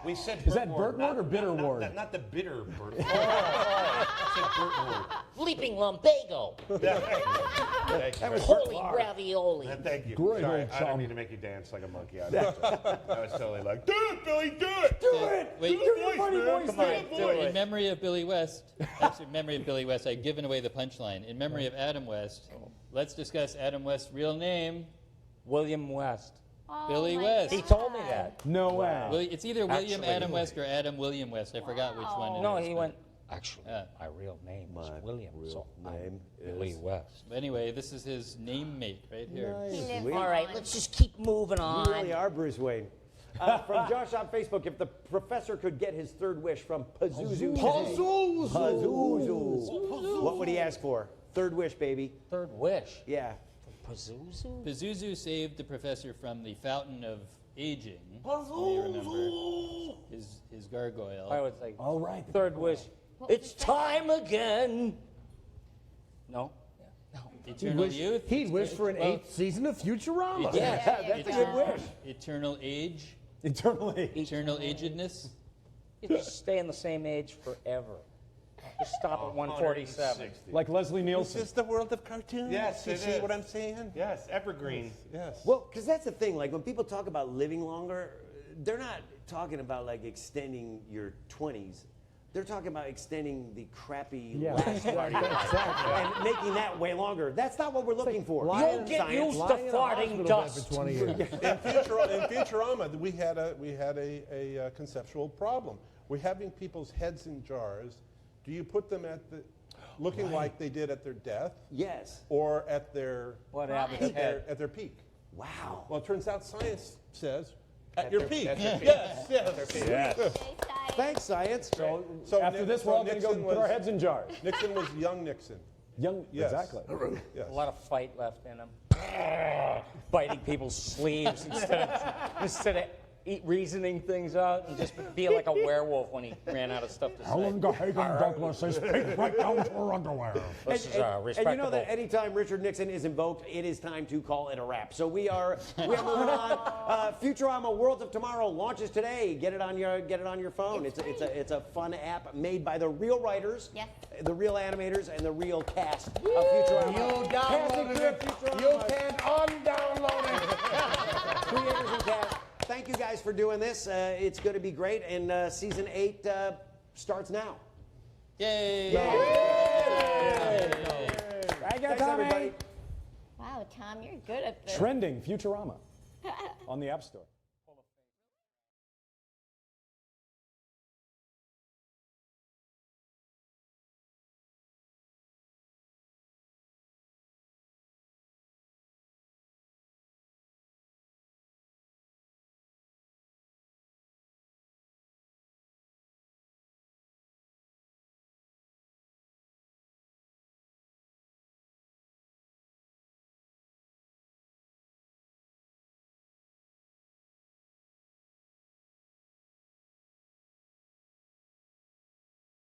We said Is that Burt Ward or Bitter not, Ward? Not the bitter Burt Ward. I said Burt Ward. Bleeping lumbago. Thank you. Holy ravioli. Thank you. Great Sorry, old I chum. don't mean to make you dance like a monkey. I was totally like, do it, Billy, do it. Do it! Wait, Do your funny voice Come on, thing. do In it. memory of Billy West, actually, in memory of Billy West, I've given away the punchline. In memory of Adam West, let's discuss Adam West's real name, William West. Oh Billy my West. He told me that. No way. It's either William Actually, Adam West or Adam William West. I forgot which one. It No, is, he but- went, actually, Yeah. my real name was William, so name I'm Billy West. But anyway, this is his name mate right here. He lives All right, on. let's just keep moving You on. really are Bruce Wayne. From Josh on Facebook, if the professor could get his third wish from Pazuzu, what would he ask for? Third wish, baby. Third wish. Yeah. Pazuzu? Pazuzu saved the professor from the fountain of aging. You remember his gargoyle. I would say, All right. third wish. It's time again. No? Eternal youth. He'd wish for an 8th season of Futurama. Yeah, That's a good wish. Eternal age. Eternally. Eternal agedness. You just stay in the same age forever. Just stop at 147. 160. Like Leslie This Nielsen. is the world of cartoons. Yes, you it see is. what I'm saying? Yes, evergreen. Yes. Well, because that's the thing. Like when people talk about living longer, they're not talking about like extending your 20s. They're talking about extending the crappy last part of your life and making that way longer. That's not what we're looking for. Lying- You'll get Science. used to Lying in a farting hospital bed dust. for 20 years. In Futurama, we had a conceptual problem. We're having people's heads in jars. Do you put them at the, looking like they did at their death, Yes. or at their What happened to at their, Ted? at their peak? Wow. Well, it turns out science says at your peak. at their peak. Yes, yes. Thanks, science. So After this, we're all going to go Nixon put our was- heads in jars. Nixon was young Nixon. Young, Yes. exactly. Yes. A lot of fight left in him. Biting people's sleeves instead of reasoning things out and just be like a werewolf when he ran out of stuff to say. Hagen Douglas says, speak right down for underwear. This is And you know respectable. that anytime Richard Nixon is invoked, it is time to call it a wrap. So we are moving on. Futurama Worlds of Tomorrow launches today. Get it on your phone. It's a fun app made by the real writers, Yes. the real animators, and the real cast of Futurama. You downloaded it. You can undownload it. Creators and cast. Thank you guys for doing this. It's going to be great, and season 8 starts now. Yay! Thanks, everybody. Wow, Tom, you're good at this. Trending Futurama on the App Store.